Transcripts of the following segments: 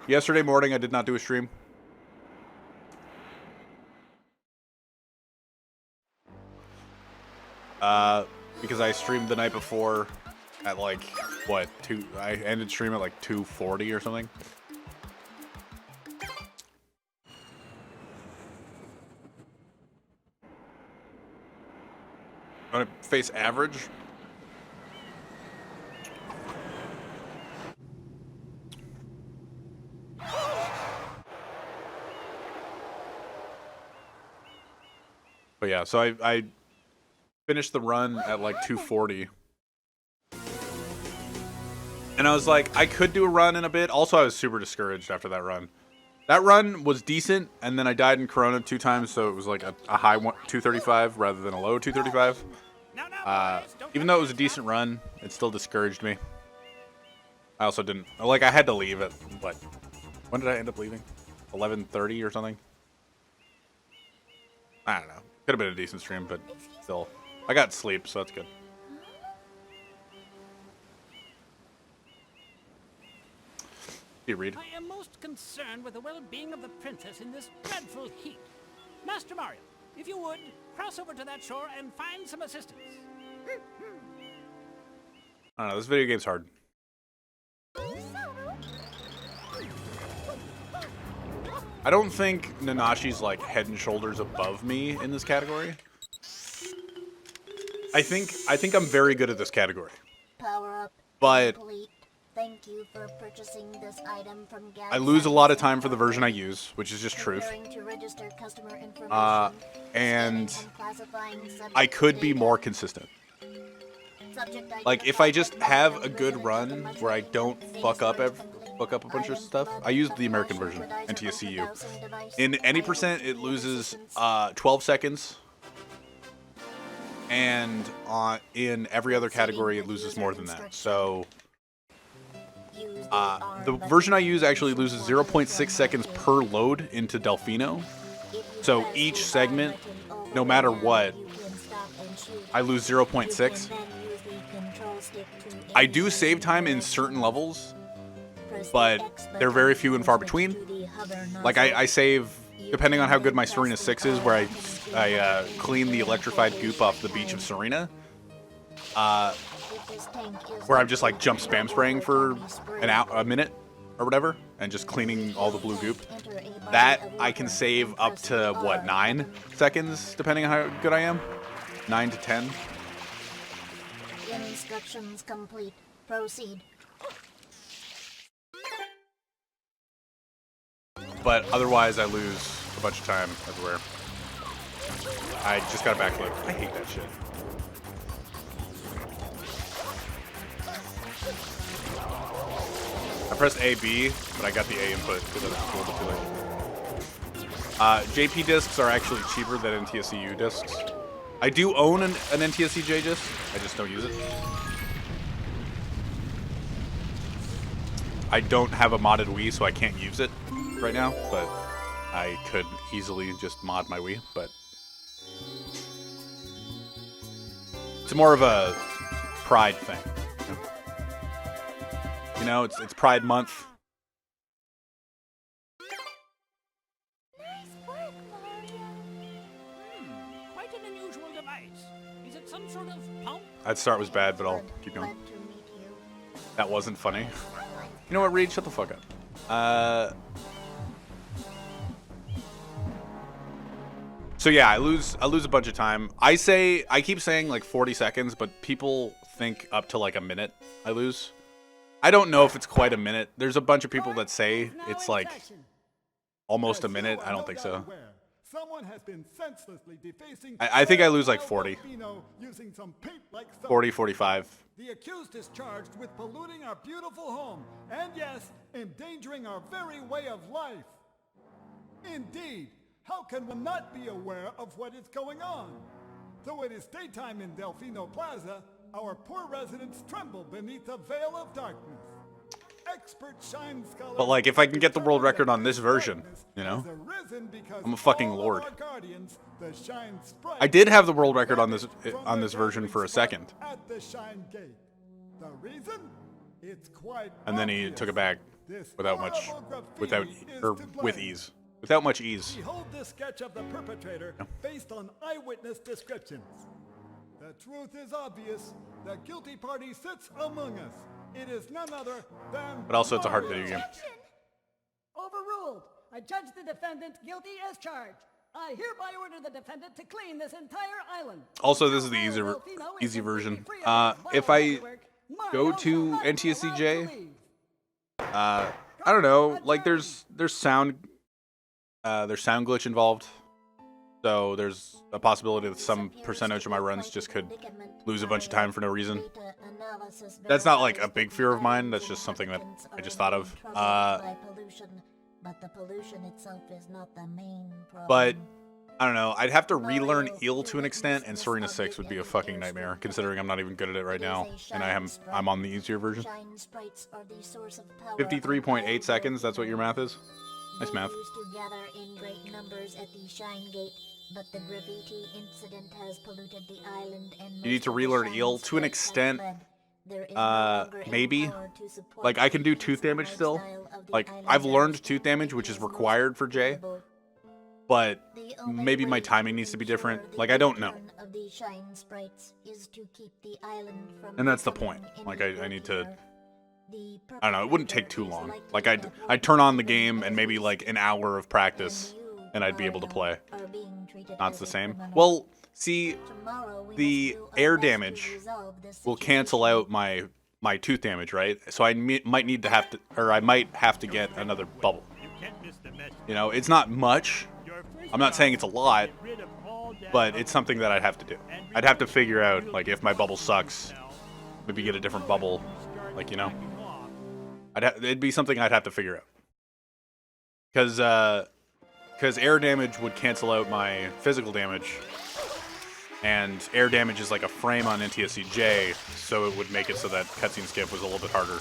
Yesterday morning, I did not do a stream. Because I streamed the night before at like, what, I ended stream at like 2:40 or something. I'm gonna face average. But yeah, so I finished the run at like 2:40. And I was like, I could do a run in a bit. Also, I was super discouraged after that run. That run was decent, and then I died in Corona 2 times, so it was like a high 235 rather than a low 235. Even though it was a decent run, it still discouraged me. I also didn't, like, I had to leave at, what, when did I end up leaving? 11:30 or something? I don't know. Could have been a decent stream, but still. I got sleep, so that's good. You read. I am most concerned with the well-being of the princess in this dreadful heat. Master Mario, if you would, cross over to that shore and find some assistance. I don't know, this video game's hard. I don't think Nanashi's like head and shoulders above me in this category. I think I'm very good at this category. Power up. But Complete. Thank you for purchasing this item from I lose a lot of time for the version I use, which is just truth. To register customer information, and classifying I could be more consistent. Like if I just have a good run where I don't fuck up a bunch of stuff. I used the American version, NTSC-U. In any percent, it loses 12 seconds. And in every other category, it loses more than that. So the version I use actually loses 0.6 seconds per load into Delfino. So each segment, no matter what, I lose 0.6. I do save time in certain levels, but they're very few and far between. Like I save, depending on how good my Serena 6 is, where I clean the electrified goop off the beach of Serena. Where I'm just like jump spam spraying for a minute or whatever, and just cleaning all the blue goop. That I can save up to what, 9 seconds, depending on how good I am. 9 to 10. Instructions complete. Proceed. But otherwise, I lose a bunch of time everywhere. I just got a backflip. I hate that shit. I pressed A, B, but I got the A input because I was pulled it too late. JP discs are actually cheaper than NTSC-U discs. I do own an NTSC-J disc, I just don't use it. I don't have a modded Wii, so I can't use it right now, but I could easily just mod my Wii, but it's more of a pride thing. You know, it's Pride Month. Nice work, Mario. Quite an unusual device. Is it some sort of pump? That start was bad, but I'll keep going. That wasn't funny. You know what, Reed? Shut the fuck up. So yeah, I lose a bunch of time. I keep saying like 40 seconds, but people think up to like a minute I lose. I don't know if it's quite a minute. There's a bunch of people that say it's like almost a minute. I don't think so. I think I lose like 40. 40, 45. The accused is charged with polluting our beautiful home, and yes, endangering our very way of life. Indeed, how can one not be aware of what is going on? Though it is daytime in Delfino Plaza, our poor residents tremble beneath a veil of darkness. Expert shine scholars, But like, if I can get the world record on this version, you know, I'm a fucking lord. I did have the world record on this version for a second, at the Shine Gate. The reason? It's quite and then he obvious. took it back. This without much, horrible without, graffiti is or to with blame. ease. Without much ease. Behold this sketch of the perpetrator based on eyewitness descriptions. The truth is obvious. The guilty party sits among us. It is none other than But also, it's a hard Mario. video game. Overruled. I judge the defendant guilty as charged. I hereby order the defendant to clean this entire island. Also, this is the easy version. If I go to NTSC-J, I don't know. Like, there's sound glitch involved, so there's a possibility that some percentage of my runs just could lose a bunch of time for no reason. That's not like a big fear of mine. That's just something that I just thought of. But the pollution itself is not the main problem. But I don't know. I'd have to relearn Eel to an extent, and Serena 6 would be a fucking nightmare, considering I'm not even good at it right now, and I'm on the easier version. 53.8 seconds. That's what your math is. Nice math. Used to gather in great numbers at the Shine Gate, but the graffiti incident has polluted the island and You need to relearn Eel to an extent. Maybe. Like, I can do tooth damage still. Like, I've learned tooth damage, which is required for J, but maybe my timing needs to be different. Like, I don't know. And that's the point. Like, I need to, I don't know, it wouldn't take too long. Like, I'd turn on the game and maybe like an hour of practice and I'd be able to play. Not the same. Well, see, the air damage will cancel out my tooth damage, right? So I might need to have to, or I might have to get another bubble. You know, it's not much. I'm not saying it's a lot, but it's something that I'd have to do. I'd have to figure out, like, if my bubble sucks, maybe get a different bubble, like, you know. It'd be something I'd have to figure out. Because air damage would cancel out my physical damage, and air damage is like a frame on NTSC-J, so it would make it so that cutscene skip was a little bit harder,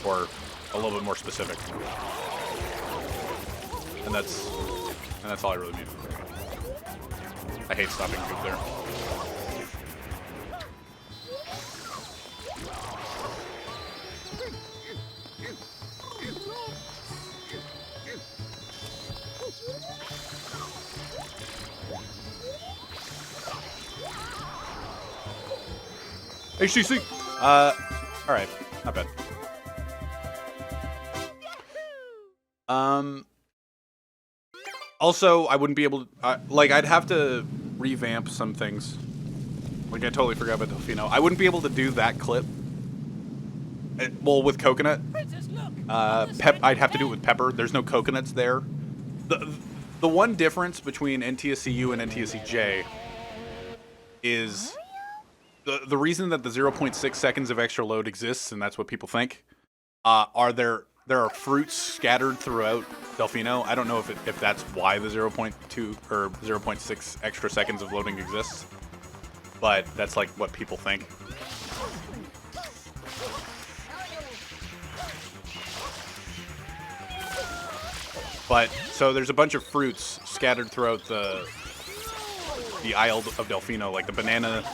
or a little bit more specific. And that's all I really need. I hate stopping Goop there. HTC! Alright. Not bad. Also, I wouldn't be able to, like, I'd have to revamp some things. Like, I totally forgot about Delfino. I wouldn't be able to do that clip. Well, with Coconut. I'd have to do it with Pepper. There's no coconuts there. The one difference between NTSC-U and NTSC-J is the reason that the 0.6 seconds of extra load exists, and that's what people think, there are fruits scattered throughout Delfino. I don't know if that's why the 0.2 or 0.6 extra seconds of loading exists, but that's like what people think. But so there's a bunch of fruits scattered throughout the Isle of Delfino, like the banana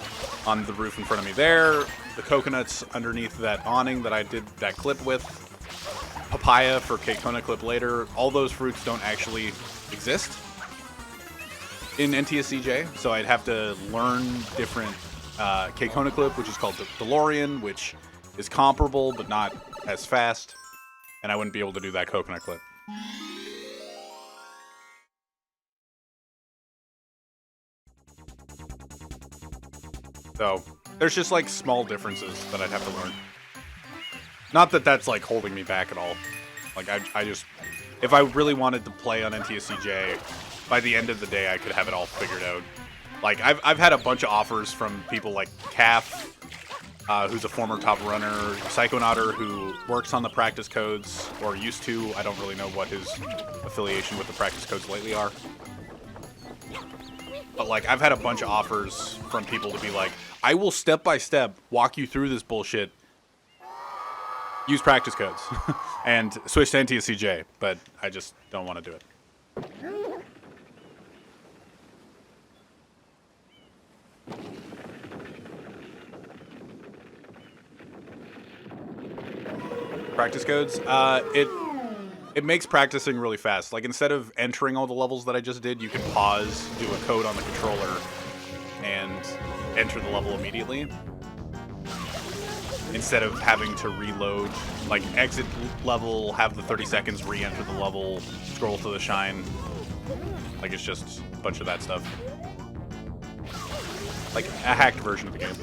on the roof in front of me there, the coconuts underneath that awning that I did that clip with, papaya for K-Kona clip later. All those fruits don't actually exist in NTSC-J, so I'd have to learn different K-Kona clip, which is called the DeLorean, which is comparable but not as fast, and I wouldn't be able to do that coconut clip. So there's just like small differences that I'd have to learn. Not that that's like holding me back at all. Like I just, if I really wanted to play on NTSC-J, by the end of the day I could have it all figured out. Like I've had a bunch of offers from people like Calf, who's a former top runner, Psychonauter, who works on the practice codes, or used to. I don't really know what his affiliation with the practice codes lately are. But like I've had a bunch of offers from people to be like, I will step by step walk you through this bullshit. Use practice codes and switch to NTSC-J, but I just don't want to do it. Practice codes? it makes practicing really fast. Like, instead of entering all the levels that I just did, you can pause, do a code on the controller, and enter the level immediately. Instead of having to reload, like, exit level, have the 30 seconds, re-enter the level, scroll to the shine. Like, it's just a bunch of that stuff. Like, a hacked version of the game.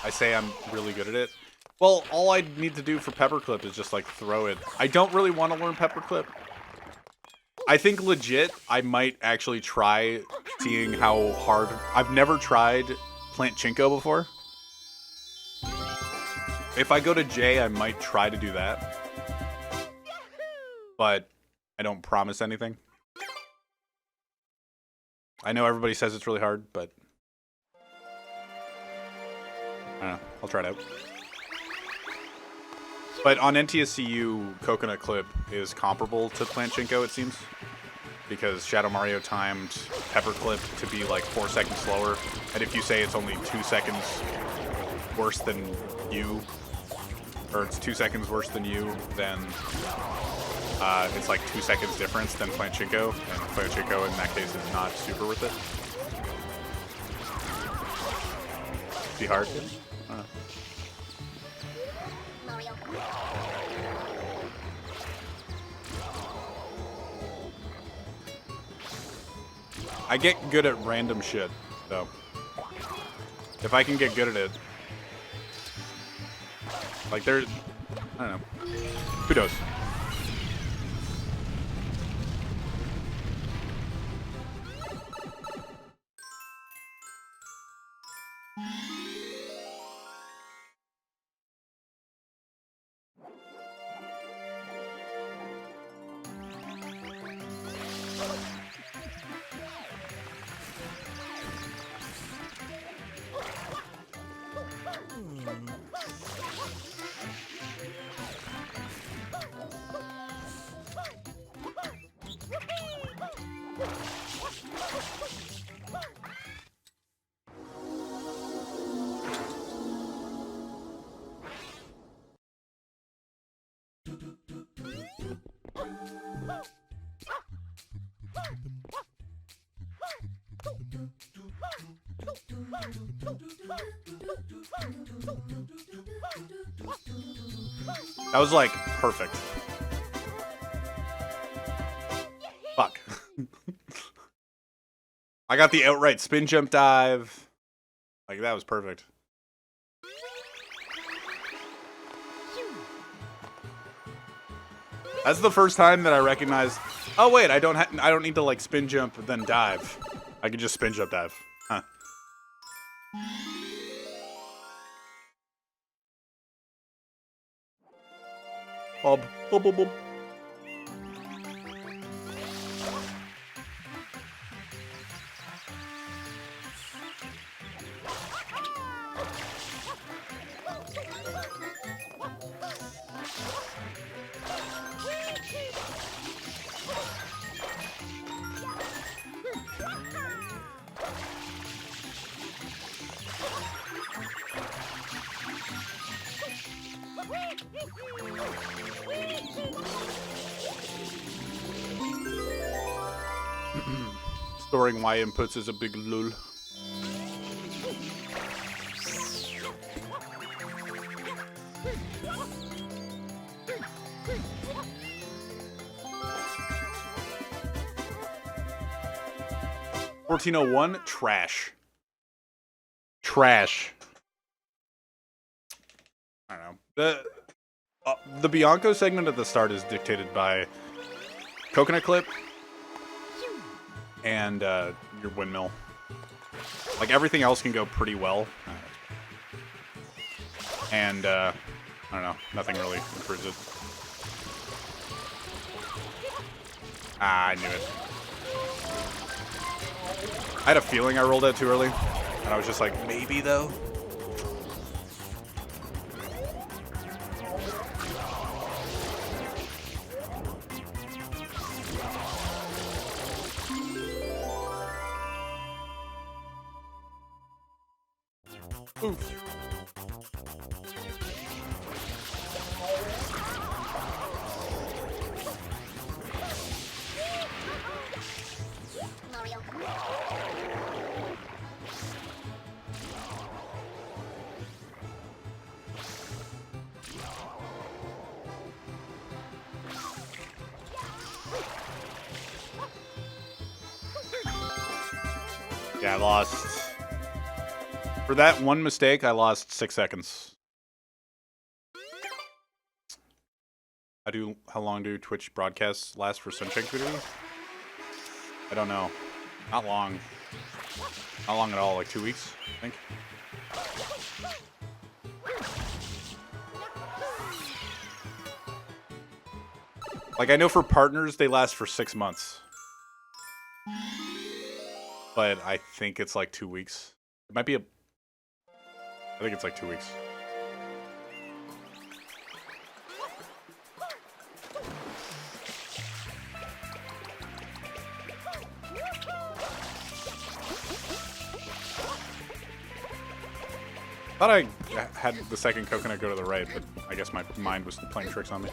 I say I'm really good at it. Well, all I need to do for Paperclip is just, like, throw it. I don't really want to learn Paperclip. I think legit, I might actually try seeing how hard... I've never tried Plant Chinko before. If I go to J, I might try to do that. But I don't promise anything. I know everybody says it's really hard, but... I don't know. I'll try it out. But on NTSC-U, Coconut Clip is comparable to Planchinko, it seems. Because Shadow Mario timed Paperclip to be like 4 seconds slower. And if you say it's only 2 seconds worse than you, or it's 2 seconds worse than you, then it's like 2 seconds difference than Planchinko. And Planchinko in that case is not super worth it. Be hard. I don't know. I get good at random shit, though. If I can get good at it. Like, there's... I don't know. Kudos. That was like perfect. Fuck. I got the outright spin jump dive. Like, that was perfect. That's the first time that I recognized, oh wait, I don't need to like spin jump and then dive. I can just spin jump dive. Huh. Bob. Bob, bob, bob. Storing Y inputs is a big lul. $14.01 trash. Trash. I don't know. The Bianco segment at the start is dictated by Coconut Clip and your windmill. Like, everything else can go pretty well. And, I don't know. Nothing really improves it. Ah, I knew it. I had a feeling I rolled out too early. And I was just like, maybe, though? Oof. Yeah, I lost. For that one mistake, I lost 6 seconds. How long do Twitch broadcasts last for Sunshine community? I don't know. Not long. Not long at all, like 2 weeks, I think. Like, I know for partners, they last for 6 months. But I think it's like 2 weeks. It might be I think it's like 2 weeks. Thought I had the second coconut go to the right, but I guess my mind was playing tricks on me.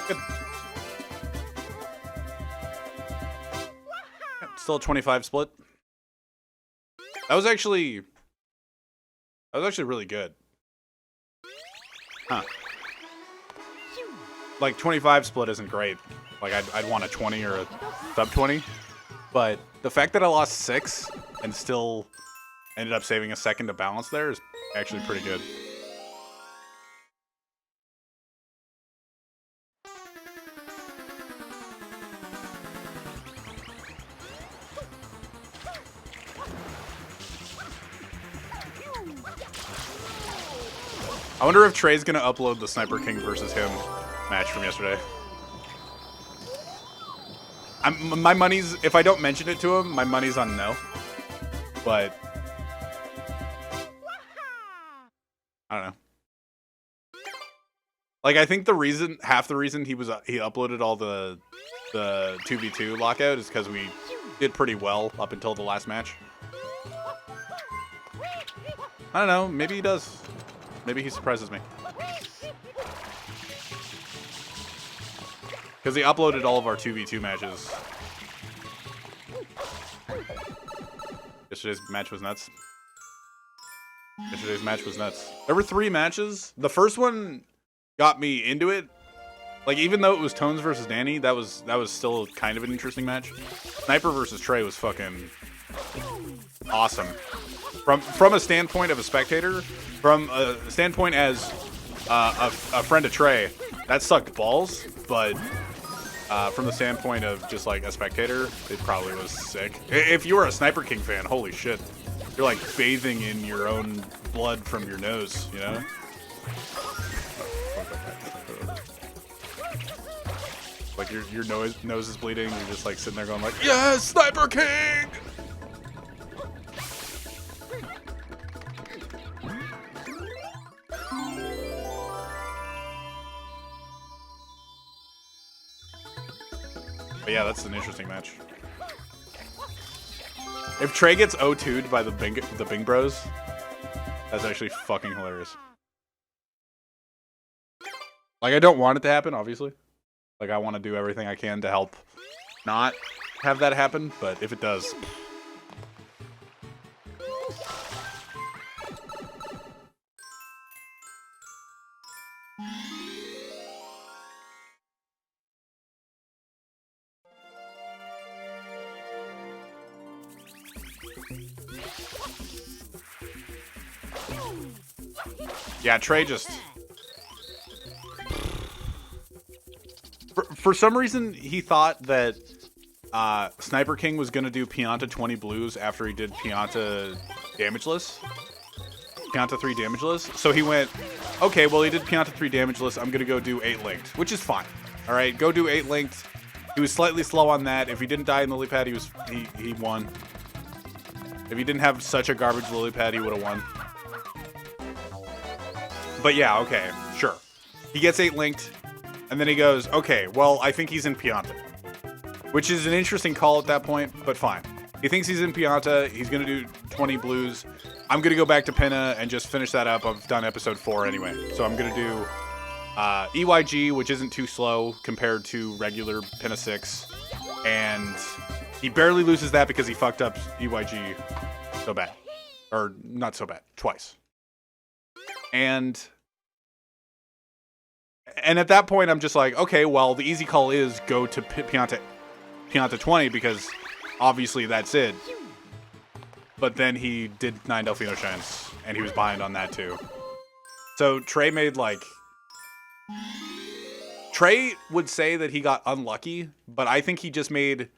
Good. Still a 25 split. That was actually really good. Huh. Like 25 split isn't great. Like I'd want a 20 or a sub 20, but the fact that I lost 6 and still ended up saving a second to balance there is actually pretty good. I wonder if Trey's gonna upload the Sniper King versus him match from yesterday. My money's, if I don't mention it to him, my money's on no. But I don't know. Like, I think half the reason he uploaded all the 2v2 lockout is because we did pretty well up until the last match. I don't know, maybe he does. Maybe he surprises me. Because he uploaded all of our 2v2 matches. Yesterday's match was nuts. There were 3 matches. The first one got me into it. Like, even though it was Tones versus Danny, that was still kind of an interesting match. Sniper versus Trey was fucking awesome. From a standpoint of a spectator, from a standpoint as a friend of Trey, that sucked balls, but from the standpoint of just like a spectator, it probably was sick. If you were a Sniper King fan, holy shit. You're like bathing in your own blood from your nose, you know? Like your nose is bleeding, you're just like sitting there going like, yes, Sniper King! But yeah, that's an interesting match. If Trey gets O2'd by the Bing Bros, that's actually fucking hilarious. Like, I don't want it to happen, obviously. Like, I want to do everything I can to help not have that happen, but if it does... Yeah, Trey just... For some reason, he thought that Sniper King was going to do Pianta 20 blues after he did Pianta damageless. Pianta 3 damageless. So he went, okay, well, he did Pianta 3 damageless. I'm going to go do 8 linked, which is fine. All right, go do 8 linked. He was slightly slow on that. If he didn't die in the lily pad, he won. If he didn't have such a garbage lily pad, he would have won. But yeah, okay, sure. He gets 8 linked, and then he goes, okay, well, I think he's in Pianta. Which is an interesting call at that point, but fine. He thinks he's in Pianta, he's gonna do 20 blues. I'm gonna go back to Pinna and just finish that up. I've done episode 4 anyway. So I'm gonna do EYG, which isn't too slow compared to regular Pinna 6. And he barely loses that because he fucked up EYG so bad. Or not so bad, twice. And at that point, I'm just like, okay, well, the easy call is go to Pianta 20 because obviously that's it. But then he did 9 Delfino Shines, and he was behind on that too. So Trey made like... Trey would say that he got unlucky, but I think he just made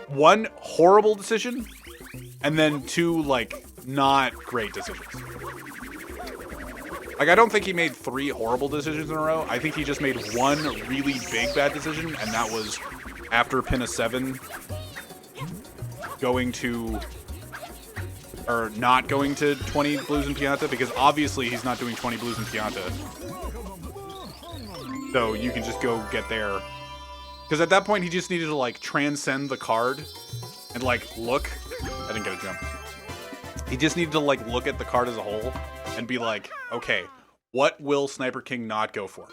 one horrible decision and then 2 like not great decisions. Like, I don't think he made 3 horrible decisions in a row. I think he just made 1 really big bad decision, and that was after Pinna 7 going to, or not going to 20 blues in Pianta, because obviously he's not doing 20 blues in Pianta. So you can just go get there. Because at that point, he just needed to, like, transcend the card and, like, look. I didn't get a jump. He just needed to, like, look at the card as a whole and be like, okay, what will Sniper King not go for?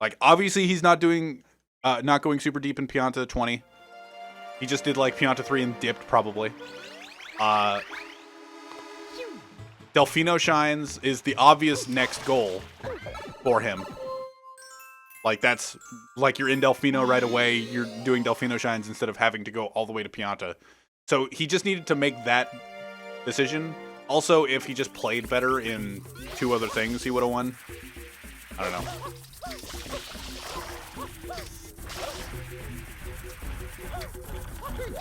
Like, obviously he's not doing, not going super deep in Pianta 20. He just did, like, Pianta 3 and dipped, probably. Delfino Shines is the obvious next goal for him. Like, that's, like, you're in Delfino right away, you're doing Delfino Shines instead of having to go all the way to Pianta. So he just needed to make that decision. Also, if he just played better in 2 other things, he would have won. I don't know.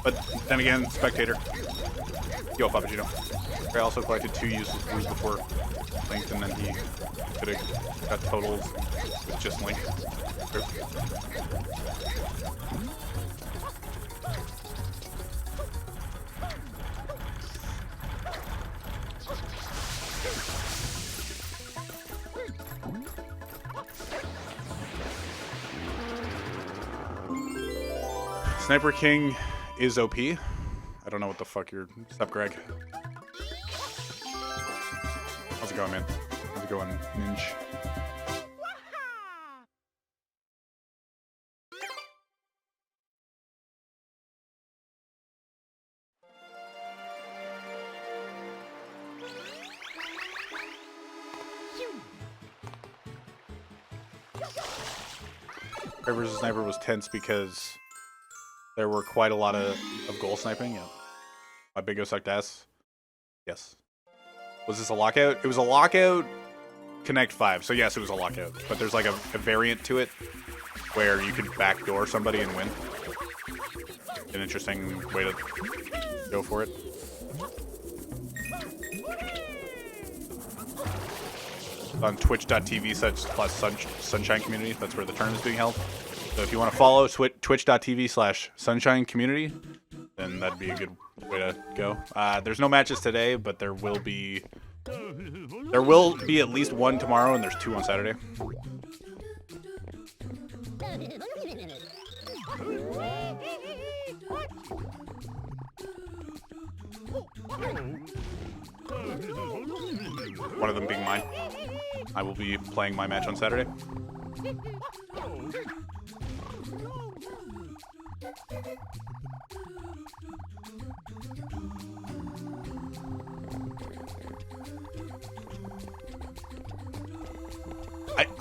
But then again, spectator. Yo, Papagino. I also collected 2 useless blues before Linked, and then he could have got totals with just Link. Sniper King is OP. I don't know what the fuck you're... What's up, Greg? How's it going, man? How's it going, Ninja? Prey vs. Sniper was tense because there were quite a lot of goal sniping. Yeah. My Big O sucked ass. Yes. Was this a lockout? It was a lockout Connect 5. So yes, it was a lockout. But there's like a variant to it where you could backdoor somebody and win. An interesting way to go for it. On twitch.tv/Sunshine Community. That's where the tournament is being held. So if you want to follow twitch.tv/Sunshine Community, then that'd be a good way to go. There's no matches today, but there will be at least 1 tomorrow, and there's 2 on Saturday. One of them being mine. I will be playing my match on Saturday.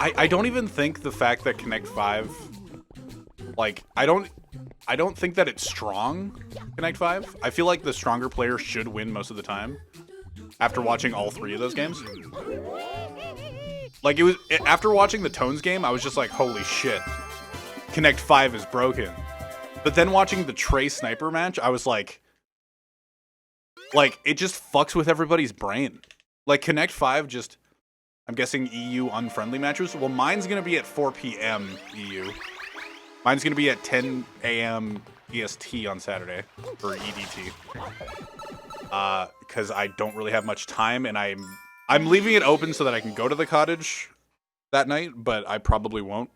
I don't even think the fact that Connect 5, like, I don't think that it's strong, Connect 5. I feel like the stronger player should win most of the time after watching all 3 of those games. Like, after watching the Tones game, I was just like, holy shit, Connect 5 is broken. But then watching the Trey Sniper match, I was like, it just fucks with everybody's brain. Like, Connect 5 just, I'm guessing EU unfriendly matches. Well, mine's going to be at 4 p.m. EU. Mine's going to be at 10 a.m. EST on Saturday for EDT. Because I don't really have much time, and I'm leaving it open so that I can go to the cottage that night, but I probably won't.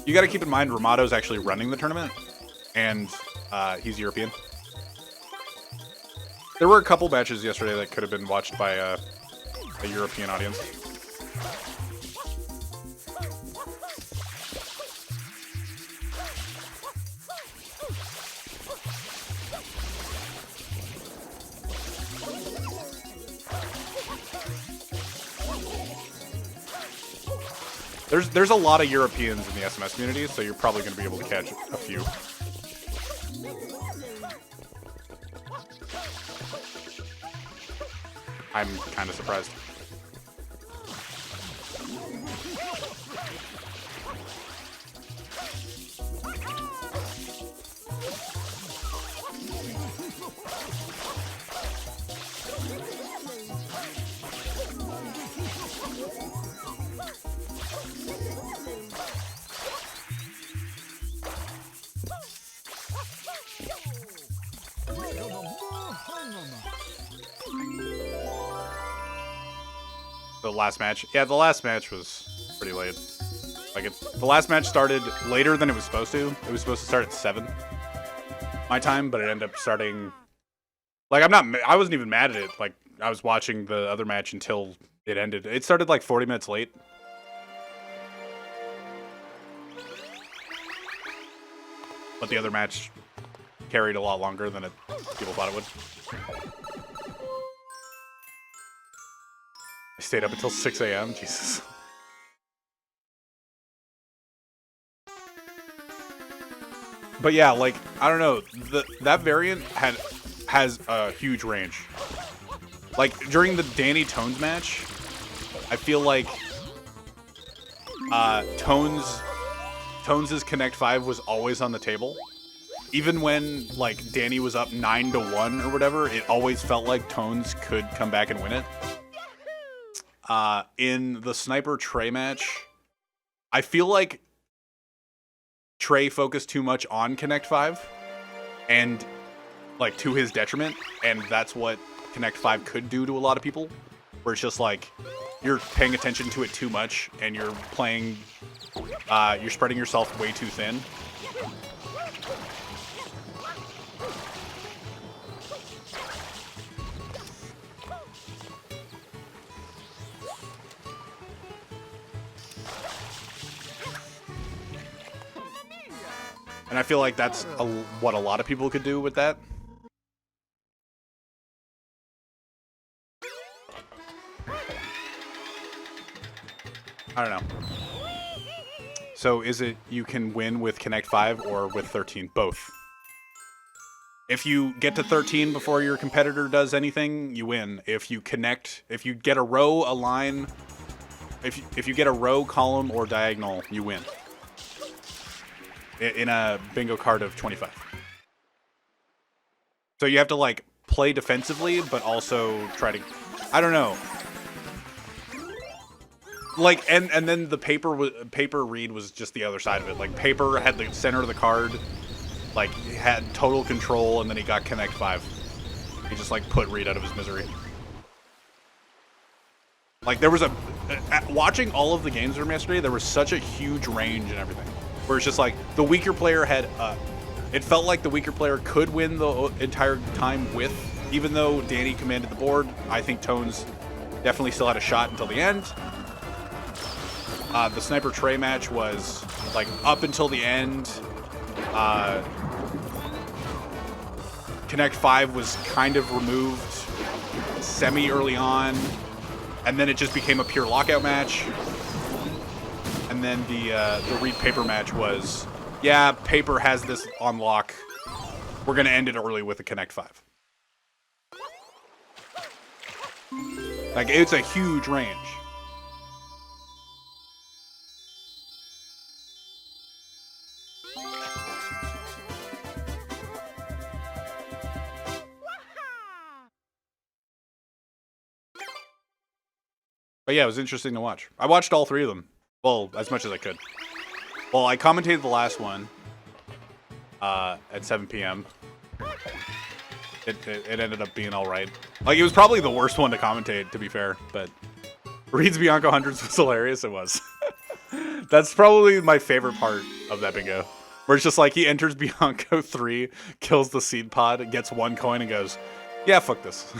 You got to keep in mind, Ramato's actually running the tournament, and he's European. There were a couple matches yesterday that could have been watched by a European audience. There's a lot of Europeans in the SMS community, so you're probably going to be able to catch a few. I'm kind of surprised. The last match. Yeah, the last match was pretty late. Like, the last match started later than it was supposed to. It was supposed to start at 7 my time, but it ended up starting... Like, I wasn't even mad at it. Like, I was watching the other match until it ended. It started like 40 minutes late. But the other match carried a lot longer than people thought it would. I stayed up until 6 a.m. Jesus. But yeah, like, I don't know. That variant has a huge range. Like, during the Danny Tones match, I feel like Tones' Connect 5 was always on the table. Even when, like, Danny was up 9-1 or whatever, it always felt like Tones could come back and win it. In the Sniper Trey match, I feel like Trey focused too much on Connect 5, and, like, to his detriment, and that's what Connect 5 could do to a lot of people, where it's just like, you're paying attention to it too much, and you're playing, you're spreading yourself way too thin. And I feel like that's what a lot of people could do with that. I don't know. So is it you can win with Connect 5 or with 13? Both. If you get to 13 before your competitor does anything, you win. If you connect, if you get a row, a line, if you get a row, column, or diagonal, you win. In a bingo card of 25. So you have to, like, play defensively, but also try to... I don't know. Like, and then the paper read was just the other side of it. Like, paper had the center of the card, like, had total control, and then he got Connect 5. He just, like, put Reed out of his misery. Like, there was watching all of the games from yesterday, there was such a huge range and everything. Where it's just like, the weaker player had, it felt like the weaker player could win the entire time with, even though Danny commanded the board. I think Tones definitely still had a shot until the end. The Sniper Trey match was, like, up until the end. Connect 5 was kind of removed semi-early on, and then it just became a pure lockout match. And then the Reed Paper match was, yeah, Paper has this on lock. We're going to end it early with a Connect 5. Like, it's a huge range. But yeah, it was interesting to watch. I watched all 3 of them. Well, as much as I could. Well, I commentated the last one at 7 p.m. it ended up being all right. Like, it was probably the worst one to commentate, to be fair, but Reed's Bianco Hundreds was hilarious. It was. That's probably my favorite part of that bingo, where it's just like he enters Bianco 3, kills the seed pod, gets 1 coin, and goes, yeah, fuck this.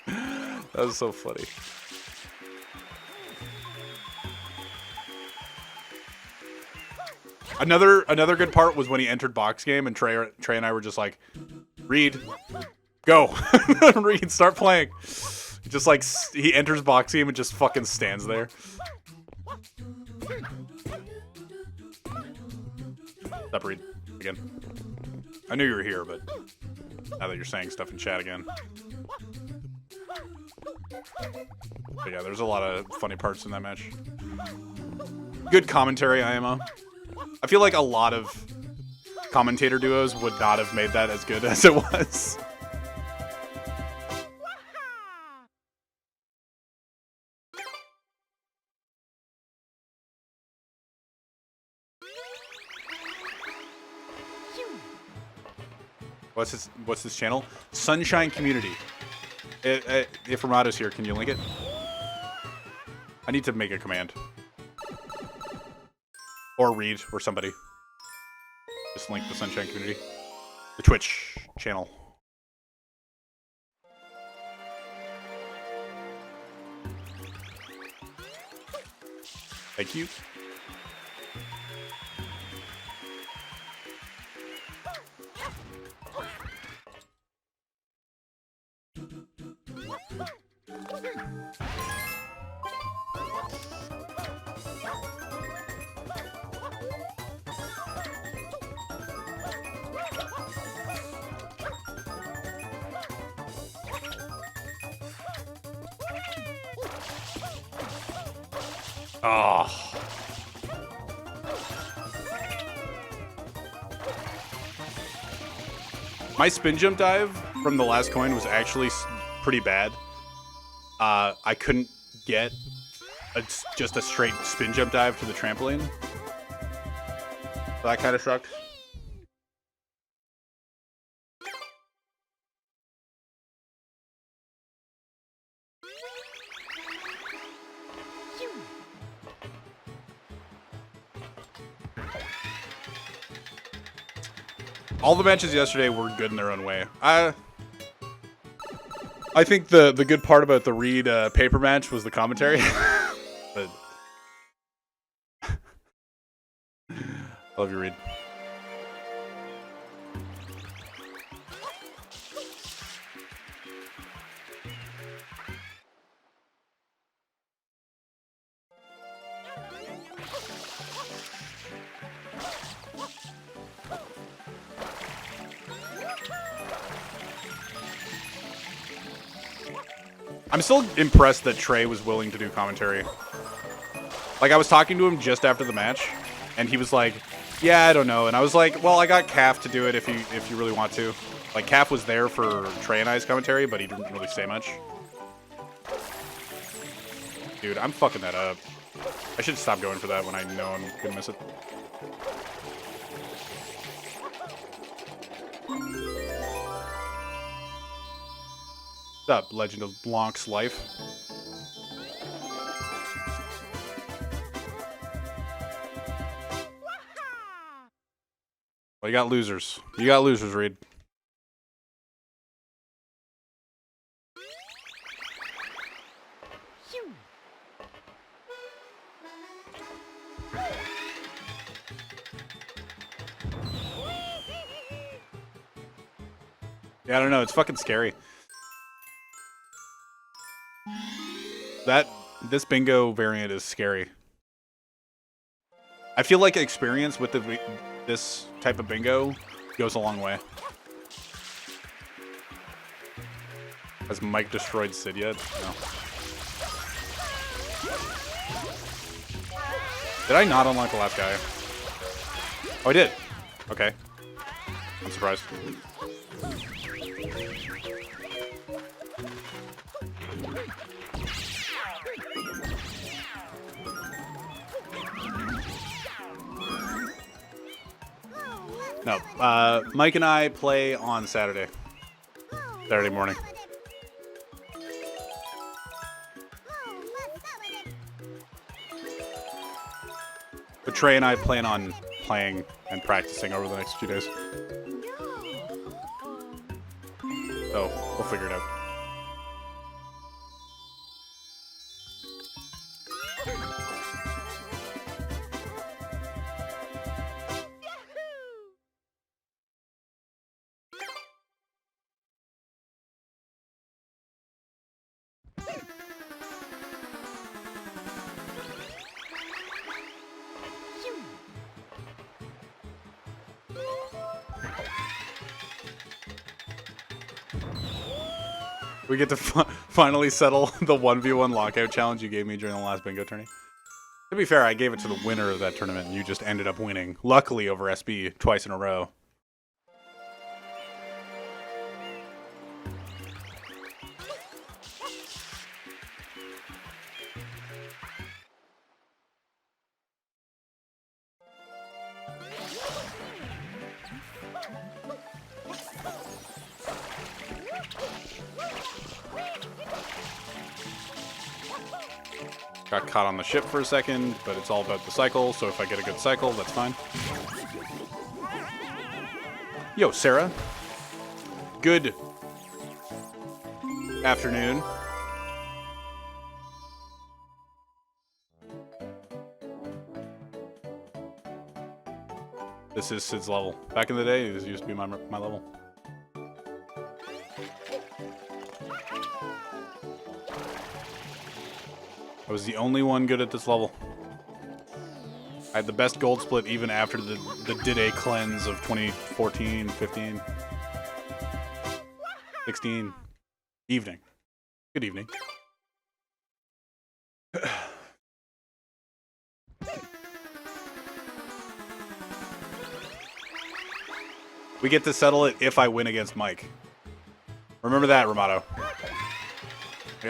That was so funny. Another good part was when he entered box game and Trey and I were just like, Reed, go. Reed, start playing. Just like he enters box game and just fucking stands there. What's up, Reed? Again. I knew you were here, but now that you're saying stuff in chat again. But yeah, there's a lot of funny parts in that match. Good commentary, IMO. I feel like a lot of commentator duos would not have made that as good as it was. What's this channel? Sunshine Community. If Ramada's here, can you link it? I need to make a command. Or Reed, or somebody. Just link the Sunshine Community. The Twitch channel. Thank you. Oh. My spin jump dive from the last coin was actually pretty bad. I couldn't get just a straight spin jump dive to the trampoline. So that kind of sucked. All the matches yesterday were good in their own way. I think the good part about the Reed paper match was the commentary. But I love you, Reed. I'm still impressed that Trey was willing to do commentary. Like, I was talking to him just after the match, and he was like, yeah, I don't know. And I was like, well, I got Calf to do it if you really want to. Like, Calf was there for Trey and I's commentary, but he didn't really say much. Dude, I'm fucking that up. I should stop going for that when I know I'm gonna miss it. What's up, Legend of Blanc's Life? Well, you got losers. You got losers, Reed. Yeah, I don't know. It's fucking scary. This bingo variant is scary. I feel like experience with this type of bingo goes a long way. Has Mike destroyed Sid yet? No. Did I not unlock the last guy? Oh, I did. Okay. I'm surprised. No, Mike and I play on Saturday. Saturday morning. But Trey and I plan on playing and practicing over the next few days. So we'll figure it out. We get to finally settle the 1v1 lockout challenge you gave me during the last bingo tourney. To be fair, I gave it to the winner of that tournament, and you just ended up winning, luckily over SB twice in a row. Got caught on the ship for a second, but it's all about the cycle, so if I get a good cycle, that's fine. Yo, Sarah. Good afternoon. This is Sid's level. Back in the day, this used to be my level. I was the only one good at this level. I had the best gold split even after the Did-A cleanse of 2014, 15, 16. Evening. Good evening. We get to settle it if I win against Mike. Remember that, Ramato.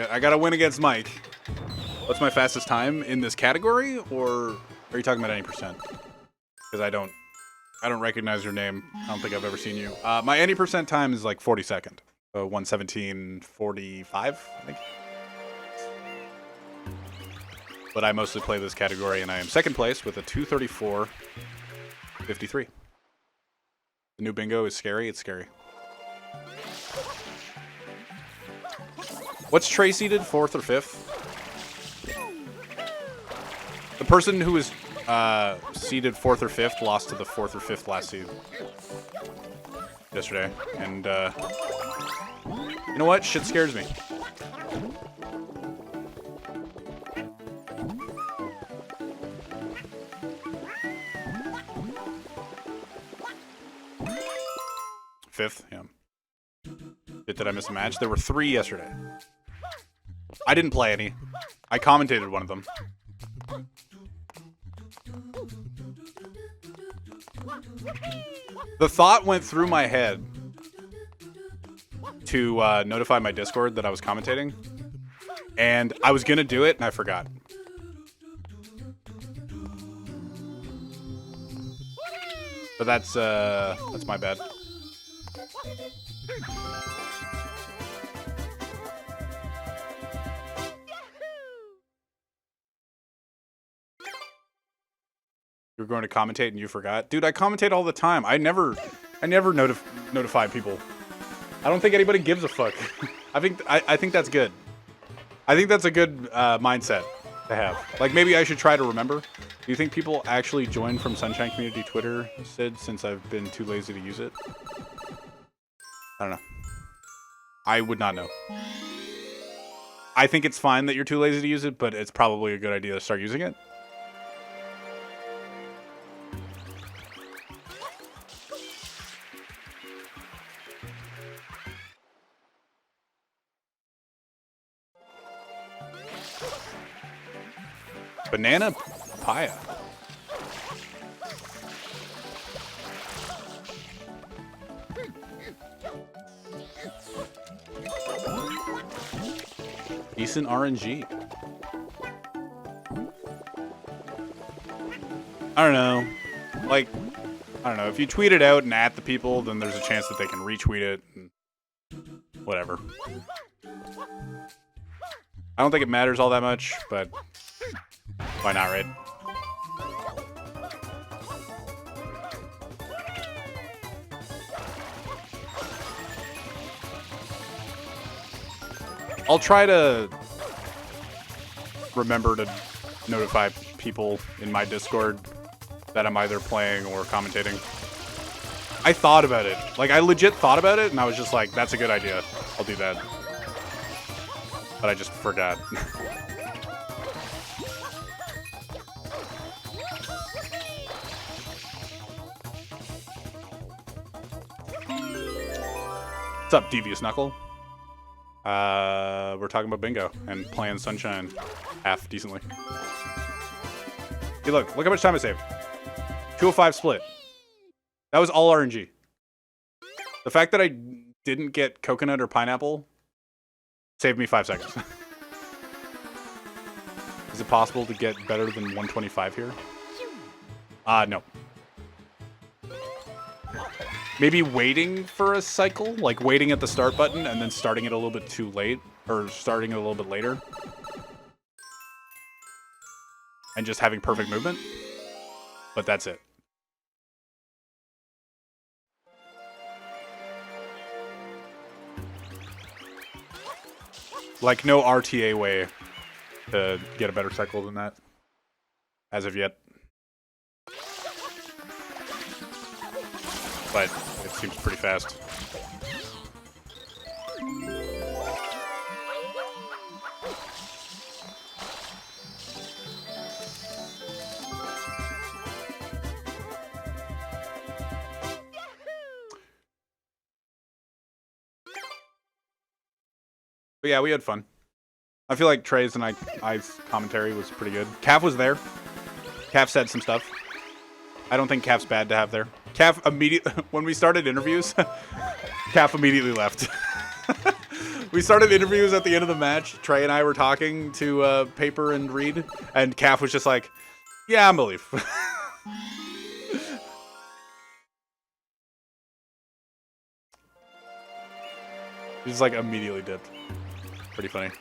I gotta win against Mike. What's my fastest time in this category, or are you talking about any percent? Because I don't recognize your name. I don't think I've ever seen you. My any percent time is like 42nd. So 117.45, I think. But I mostly play this category, and I am second place with a 234.53. The new bingo is scary. It's scary. What's Trey seeded? 4th or 5th? The person who was seeded 4th or 5th lost to the 4th or 5th last seed yesterday. And you know what? Shit scares me. Fifth, yeah. Did I miss a match? There were 3 yesterday. I didn't play any. I commentated one of them. The thought went through my head to notify my Discord that I was commentating, and I was gonna do it, and I forgot. But that's my bad. You're going to commentate and you forgot? Dude, I commentate all the time. I never notify people. I don't think anybody gives a fuck. I think that's good. I think that's a good mindset to have. Like, maybe I should try to remember. Do you think people actually join from Sunshine Community Twitter, Sid, since I've been too lazy to use it? I don't know. I would not know. I think it's fine that you're too lazy to use it, but it's probably a good idea to start using it. Banana papaya. Decent RNG. I don't know. Like, I don't know. If you tweet it out and at the people, then there's a chance that they can retweet it. whatever. I don't think it matters all that much, but why not, right? I'll try to remember to notify people in my Discord that I'm either playing or commentating. I thought about it. Like, I legit thought about it, and I was just like, that's a good idea. I'll do that. But I just forgot. What's up, Devious Knuckle? We're talking about bingo and playing Sunshine half decently. Hey, look how much time I saved. 205 split. That was all RNG. The fact that I didn't get coconut or pineapple saved me 5 seconds. Is it possible to get better than 125 here? No. Maybe waiting for a cycle, like waiting at the start button and then starting it a little bit too late, or starting it a little bit later. And just having perfect movement. But that's it. Like, no RTA way to get a better cycle than that. As of yet. But it seems pretty fast. But yeah, we had fun. I feel like Trey's and I's commentary was pretty good. Cav was there. Cav said some stuff. I don't think Cav's bad to have there. Cav immediately, when we started interviews, Cav immediately left. We started interviews at the end of the match. Trey and I were talking to Paper and Reed, and Cav was just like, yeah, I'm gonna leave. He just like immediately dipped. Pretty funny.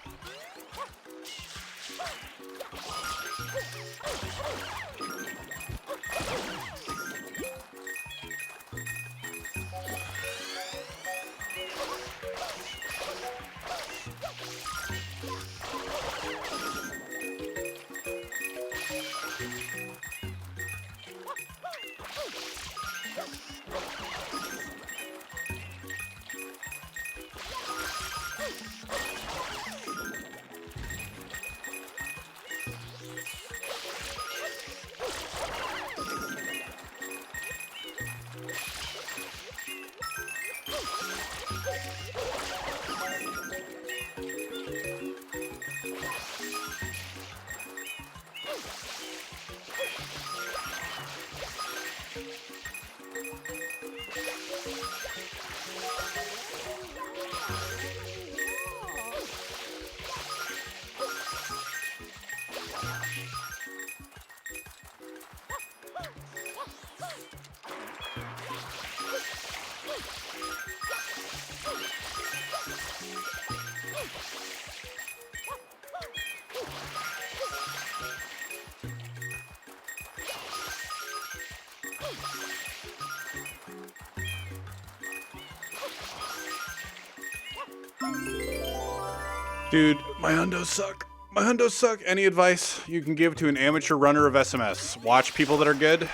Dude, my hundos suck. My hundos suck. Any advice you can give to an amateur runner of SMS? Watch people that are good.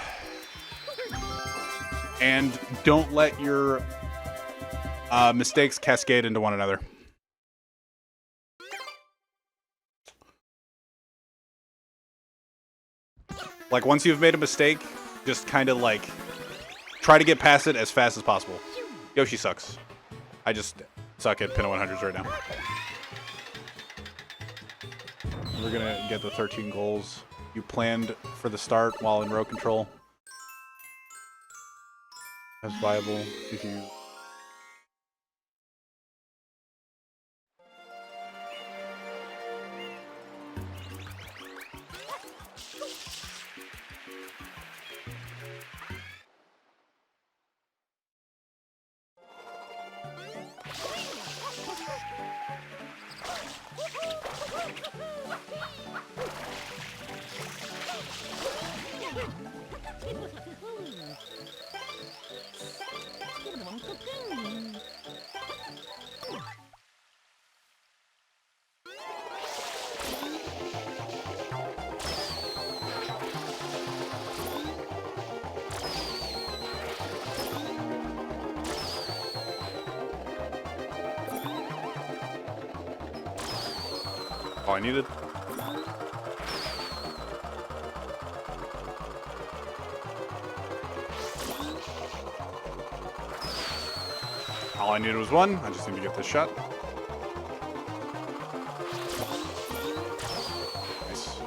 And don't let your mistakes cascade into one another. Like, once you've made a mistake, just kind of like try to get past it as fast as possible. Yoshi sucks. I just suck at Pinot 100s right now. We're gonna get the 13 goals you planned for the start while in row control. As viable if you... All I needed. All I needed was one. I just need to get this shot. Nice.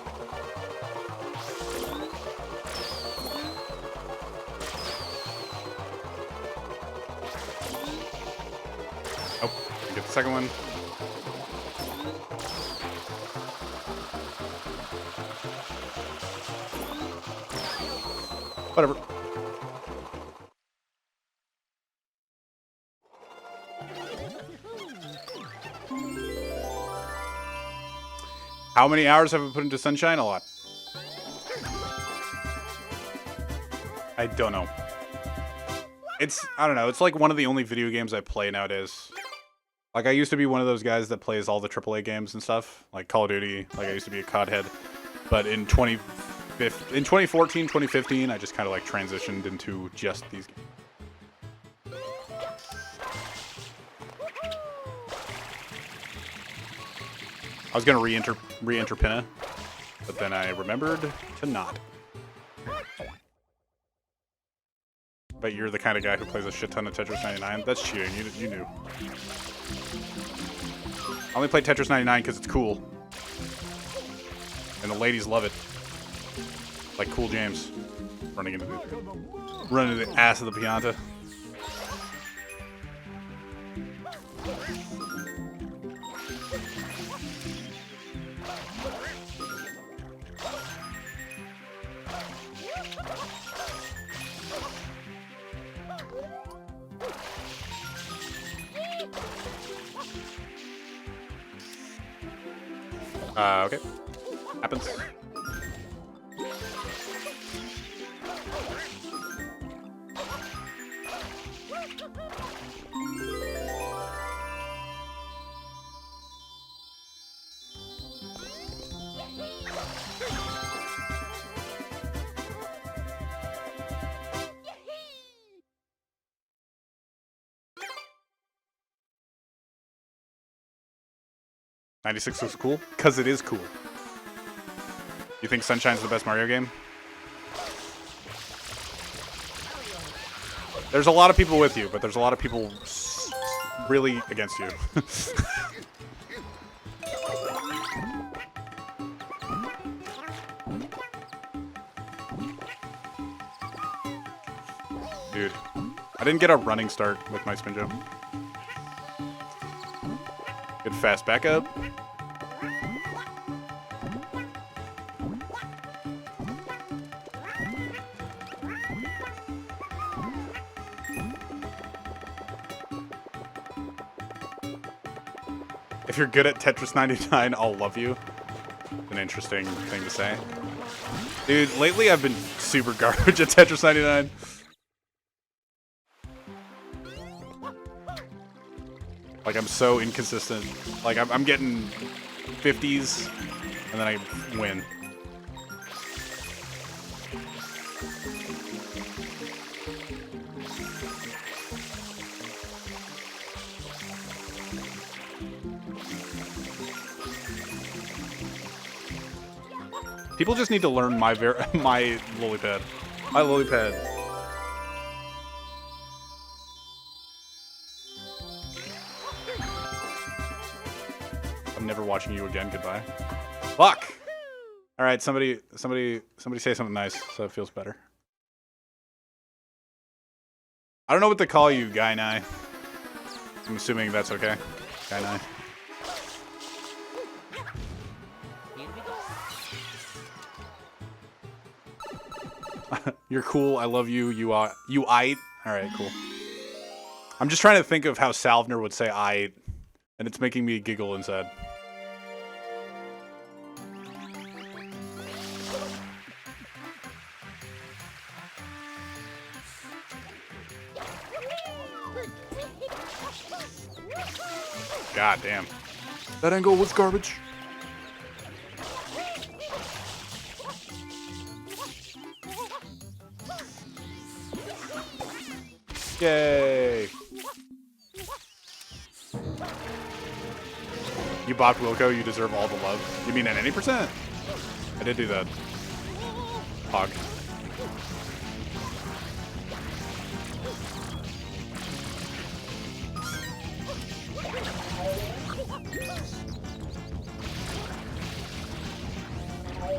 Oh, get the second one. Whatever. How many hours have I put into Sunshine? A lot. I don't know. I don't know. It's like one of the only video games I play nowadays. Like, I used to be one of those guys that plays all the AAA games and stuff. Like Call of Duty. Like, I used to be a COD head. But in 2014, 2015, I just kind of like transitioned into just these games. I was gonna re-enter Pinna, but then I remembered to not. But you're the kind of guy who plays a shit ton of Tetris 99. That's cheating. You knew. I only play Tetris 99 because it's cool, and the ladies love it. Like Cool James running into the ass of the Pianta. Okay. Happens. '96 was cool? Because it is cool. You think Sunshine's the best Mario game? There's a lot of people with you, but there's a lot of people really against you. Dude, I didn't get a running start with my spin jump. Good fast backup. If you're good at Tetris 99, I'll love you. An interesting thing to say. Dude, lately I've been super garbage at Tetris 99. Like, I'm so inconsistent. Like, I'm getting 50s, and then I win. People just need to learn my lily pad. My lily pad. I'm never watching you again. Goodbye. Fuck. All right, somebody say something nice so it feels better. I don't know what to call you, Guy Nye. I'm assuming that's okay. Guy Nye. You're cool. I love you. You aight. All right, cool. I'm just trying to think of how Salvner would say aight, and it's making me giggle inside. God damn. That angle was garbage. Yay. You bought Wilco, you deserve all the love. You mean at any percent? I did do that. Hog.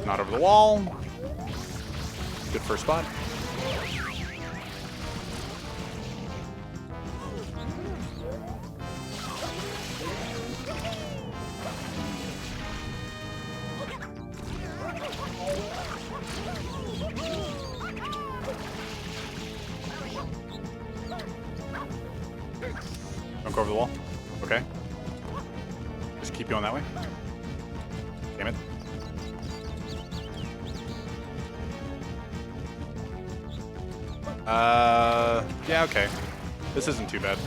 Not over the wall. Good first spot. Don't go over the wall. Okay. Just keep going that way. Damn it. Yeah, okay. This isn't too bad.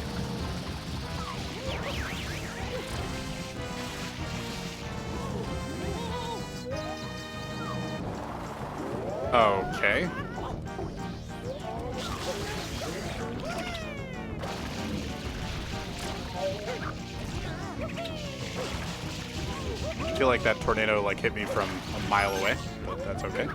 Okay. I feel like that tornado like hit me from a mile away, but that's okay.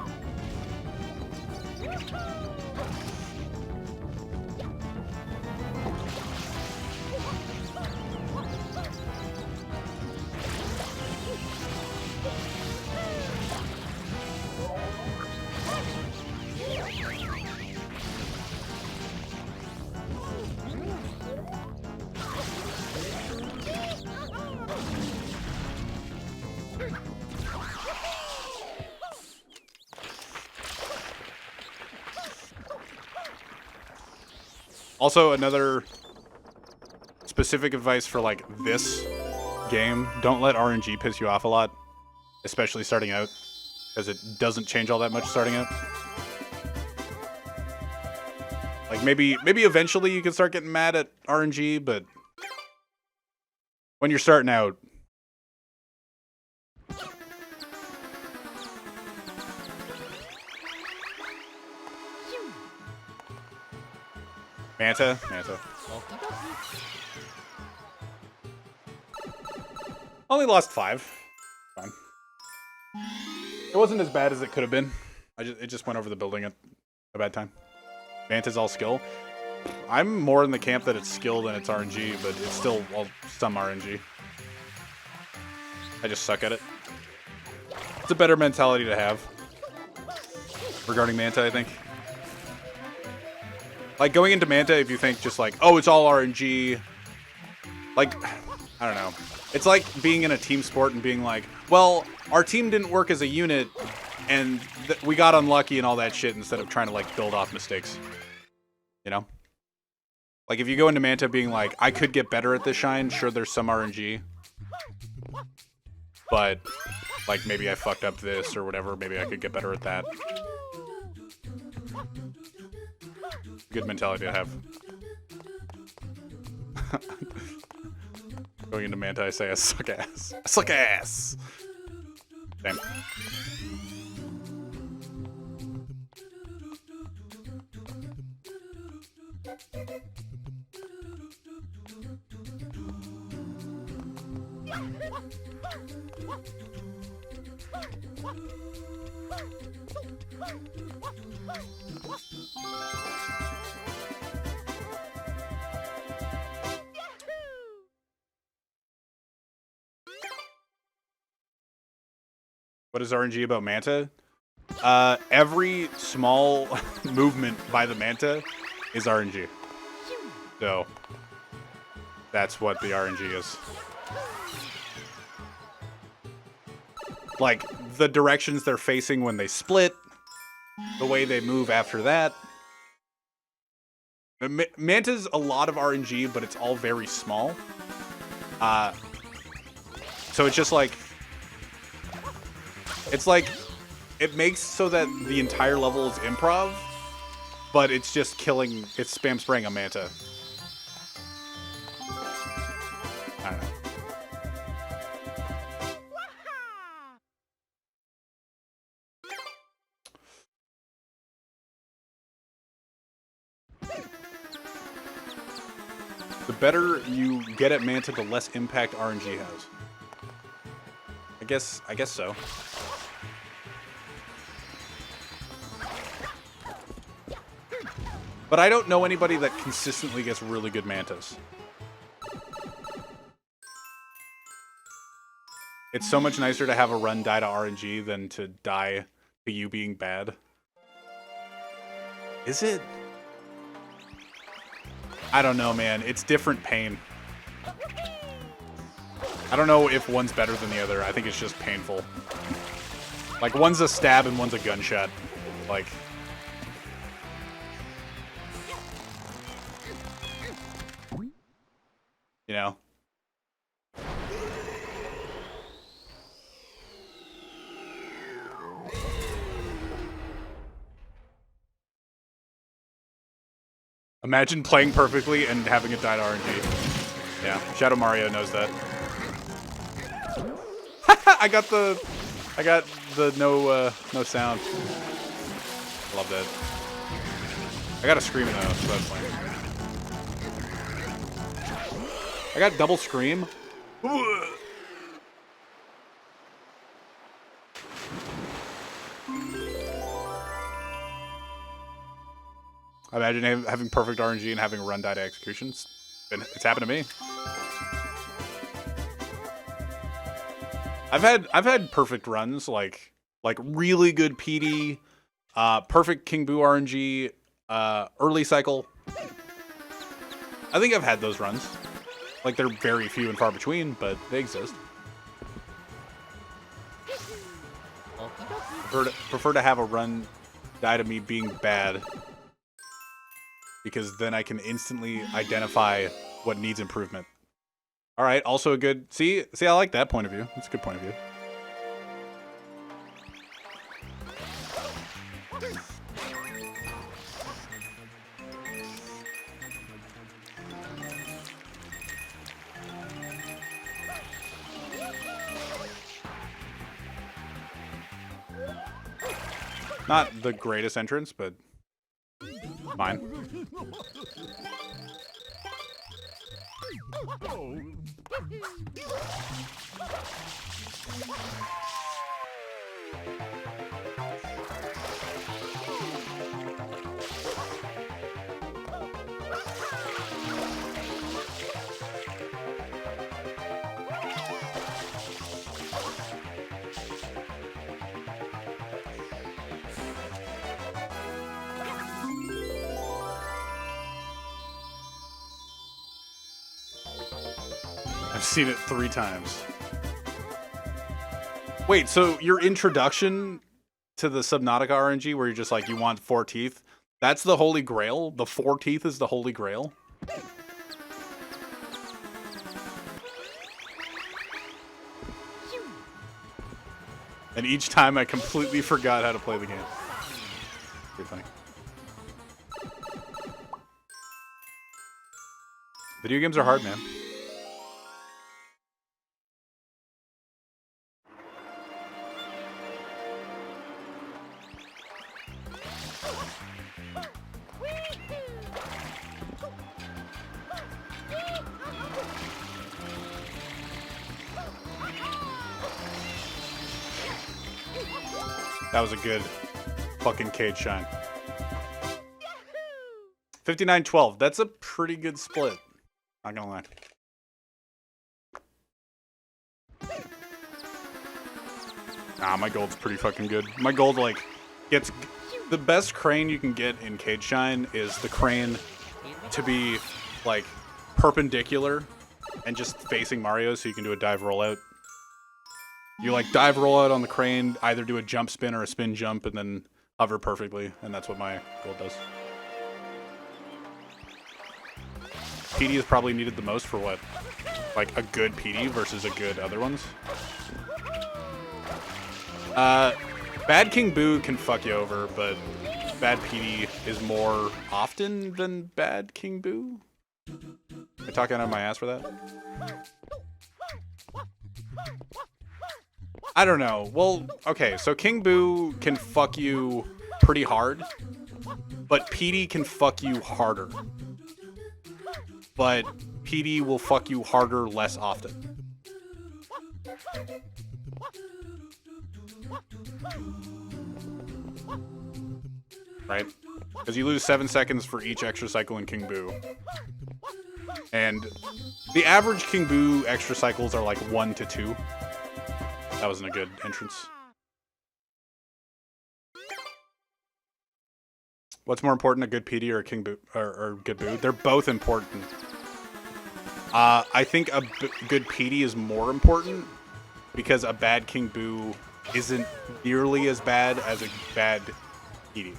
Also, another specific advice for like this game, don't let RNG piss you off a lot, especially starting out, because it doesn't change all that much starting out. Like maybe eventually you can start getting mad at RNG, but when you're starting out, Manta. Only lost 5. Fine. It wasn't as bad as it could have been. It just went over the building at a bad time. Manta's all skill. I'm more in the camp that it's skill than it's RNG, but it's still some RNG. I just suck at it. It's a better mentality to have regarding Manta, I think. Like, going into Manta, if you think just like, oh, it's all RNG, like, I don't know. It's like being in a team sport and being like, well, our team didn't work as a unit, and we got unlucky and all that shit instead of trying to, like, build off mistakes. You know? Like, if you go into Manta being like, I could get better at this shine, sure, there's some RNG. But, like, maybe I fucked up this or whatever, maybe I could get better at that. Good mentality to have. Going into Manta, I say I suck ass. I suck ass! Damn. What is RNG about Manta? Every small movement by the Manta is RNG. So, that's what the RNG is. Like, the directions they're facing when they split, the way they move after that. Manta's a lot of RNG, but it's all very small. So it's just like... It's like, it makes so that the entire level is improv, but it's just killing, it's spam spraying a Manta. better you get at Manta, the less impact RNG has. I guess so. But I don't know anybody that consistently gets really good Mantas. It's so much nicer to have a run die to RNG than to die to you being bad. Is it? I don't know, man. It's different pain. I don't know if one's better than the other. I think it's just painful. Like, one's a stab and one's a gunshot. Like... You know? Imagine playing perfectly and having it die to RNG. Yeah, Shadow Mario knows that. I got the no sound. Love that. I got a scream though, so that's fine. I got double scream. Imagine having perfect RNG and having a run die to executions. It's happened to me. I've had perfect runs, like really good PD, perfect King Boo RNG, early cycle. I think I've had those runs. Like, they're very few and far between, but they exist. Prefer to have a run die to me being bad, because then I can instantly identify what needs improvement. All right, also a good... See, I like that point of view. That's a good point of view. Not the greatest entrance, but fine. I've seen it 3 times. Wait, so your introduction to the Subnautica RNG, where you're just like, you want 4 teeth, that's the holy grail? The 4 teeth is the holy grail? And each time I completely forgot how to play the game. Pretty funny. Video games are hard, man. That was a good fucking cage shine. 59-12. That's a pretty good split. Not gonna lie. Nah, my gold's pretty fucking good. My gold, like, gets... The best crane you can get in cage shine is the crane to be, like, perpendicular and just facing Mario so you can do a dive rollout. You, like, dive rollout on the crane, either do a jump spin or a spin jump, and then hover perfectly, and that's what my gold does. PD is probably needed the most for what? Like, a good PD versus a good other ones? Bad King Boo can fuck you over, but bad PD is more often than bad King Boo? Am I talking out of my ass for that? I don't know. Well, okay, so King Boo can fuck you pretty hard, but PD can fuck you harder. But PD will fuck you harder less often. Right? Because you lose 7 seconds for each extra cycle in King Boo. And the average King Boo extra cycles are like 1 to 2. That wasn't a good entrance. What's more important, a good PD or a King Boo or good Boo? They're both important. I think a good PD is more important because a bad King Boo isn't nearly as bad as a bad PD.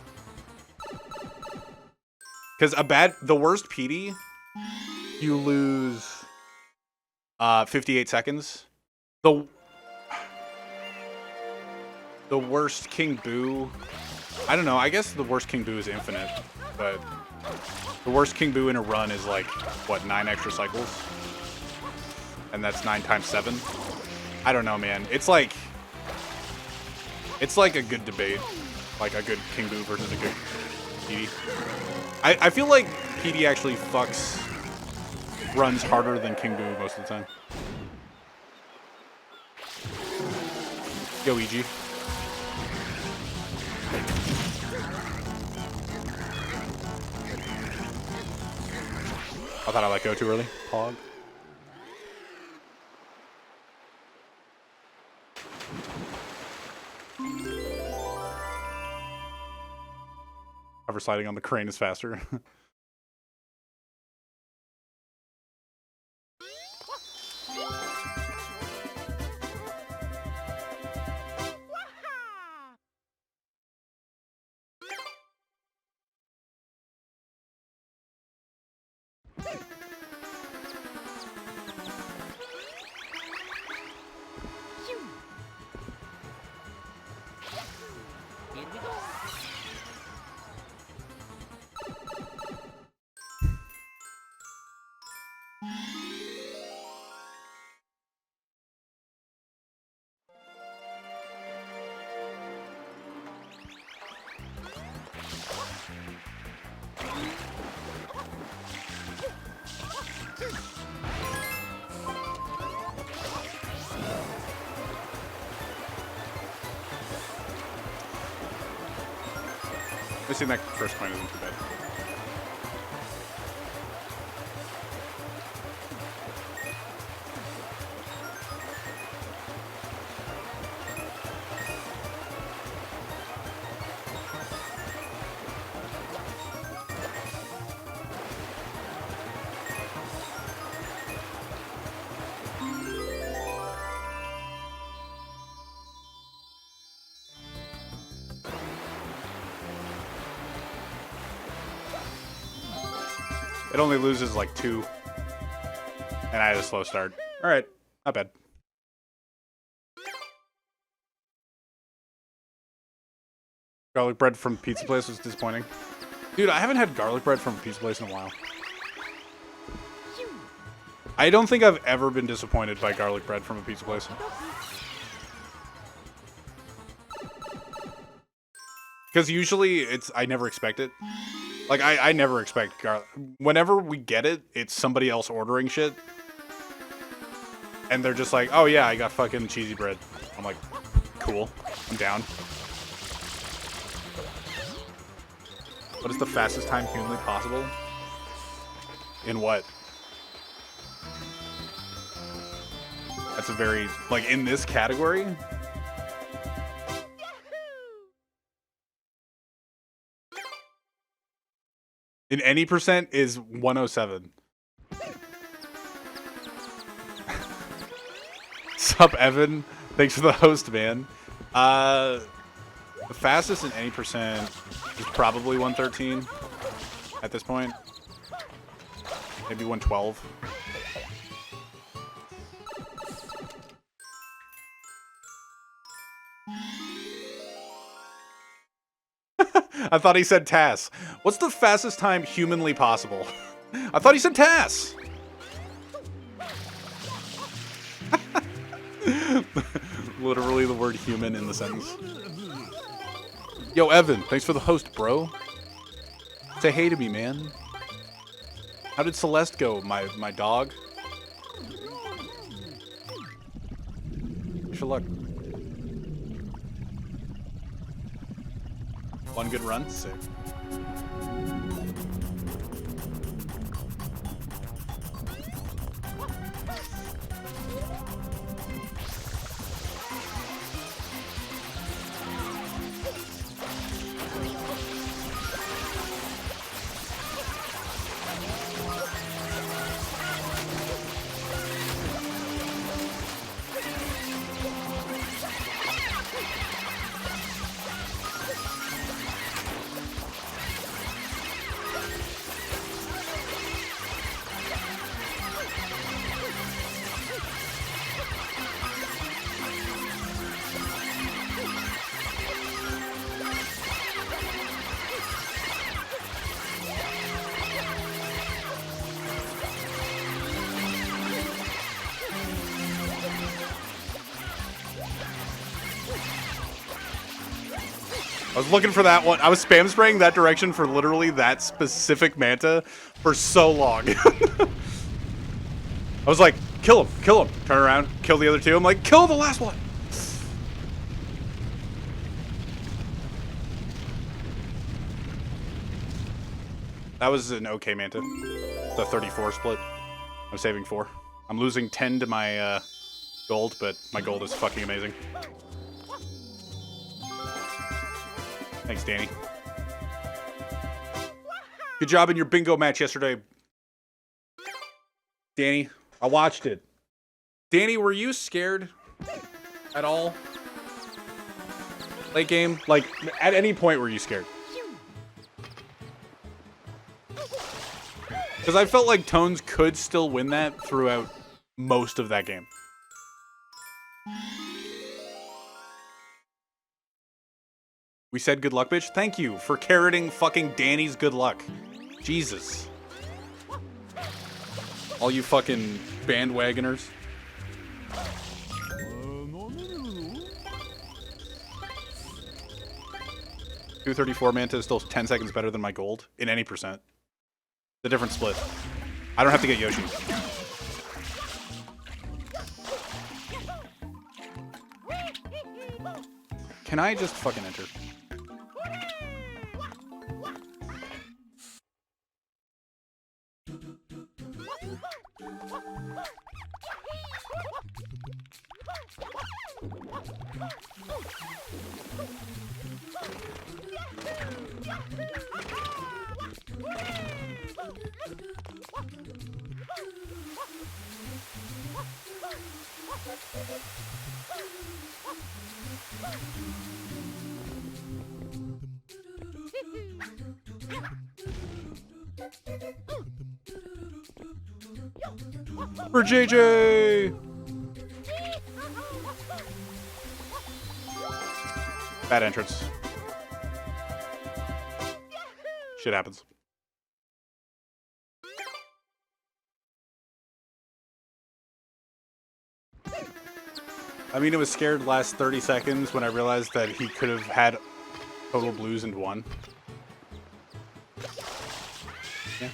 Because the worst PD, you lose 58 seconds. The worst King Boo, I don't know, I guess the worst King Boo is infinite, but the worst King Boo in a run is like, what, 9 extra cycles? And that's 9 times 7? I don't know, man. It's like a good debate. Like a good King Boo versus a good PD. I feel like PD actually fucks runs harder than King Boo most of the time. Yo, EG. I thought I let go too early. Pog. Hover sliding on the crane is faster. Missing that first point isn't too bad. It only loses like 2. And I had a slow start. Alright, not bad. Garlic bread from pizza place was disappointing. Dude, I haven't had garlic bread from a pizza place in a while. I don't think I've ever been disappointed by garlic bread from a pizza place. Because usually I never expect it. Like, I never expect garlic. Whenever we get it, it's somebody else ordering shit. And they're just like, oh yeah, I got fucking cheesy bread. I'm like, cool. I'm down. What is the fastest time humanly possible? In what? That's a very, like, in this category? In any percent is 107. Sup, Evan? Thanks for the host, man. The fastest in any percent is probably 113 at this point. Maybe 112. I thought he said TAS. What's the fastest time humanly possible? I thought he said TAS. Literally the word human in the sentence. Yo, Evan, thanks for the host, bro. Say hey to me, man. How did Celeste go? My dog? Wish her luck. One good run? Sick. I was looking for that one. I was spam spraying that direction for literally that specific manta for so long. I was like, kill him, kill him. Turn around, kill the other two. I'm like, kill the last one. That was an okay manta. The 34 split. I'm saving 4. I'm losing 10 to my gold, but my gold is fucking amazing. Thanks, Danny. Good job in your bingo match yesterday. Danny, I watched it. Danny, were you scared at all? Late game? Like, at any point were you scared? Because I felt like Tones could still win that throughout most of that game. We said good luck, bitch? Thank you for carroting fucking Danny's good luck. Jesus. All you fucking bandwagoners. $234 Manta is still 10 seconds better than my gold in any percent. The different split. I don't have to get Yoshi. Can I just fucking enter? For JJ! Bad entrance. Shit happens. I mean, it was scared last 30 seconds when I realized that he could have had total blues and won. Yeah.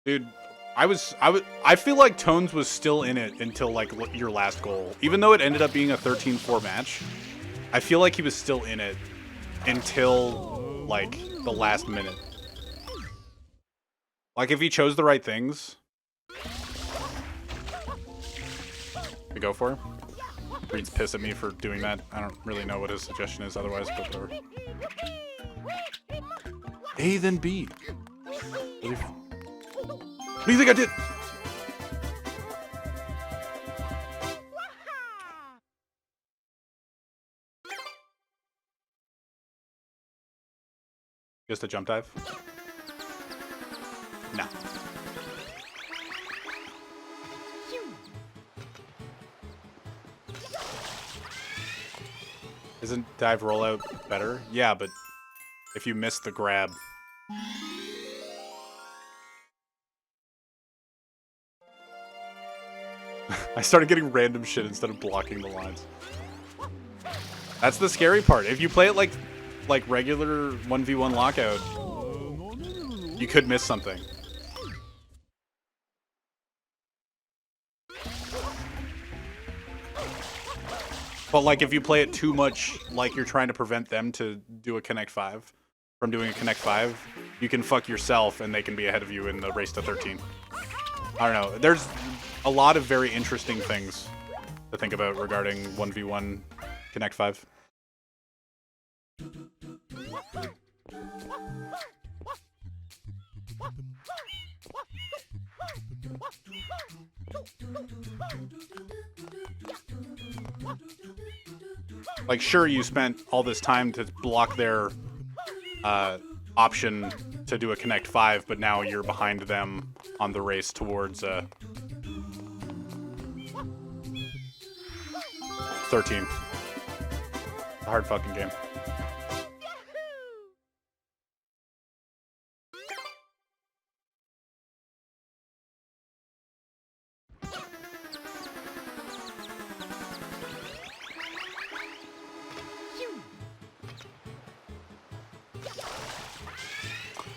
Dude, I feel like Tones was still in it until like your last goal. Even though it ended up being a 13-4 match, I feel like he was still in it until like the last minute. Like if he chose the right things to go for. Reed's pissed at me for doing that. I don't really know what his suggestion is otherwise, but whatever. A then B. What do you think I did? Just a jump dive? No. Isn't dive rollout better? Yeah, but if you miss the grab. I started getting random shit instead of blocking the lines. That's the scary part. If you play it like regular 1v1 lockout, you could miss something. But like if you play it too much, like you're trying to prevent them to do a Connect 5 from doing a Connect 5, you can fuck yourself and they can be ahead of you in the race to 13. I don't know. There's a lot of very interesting things to think about regarding 1v1 Connect 5. Like, sure, you spent all this time to block their option to do a Connect 5, but now you're behind them on the race towards 13. A hard fucking game.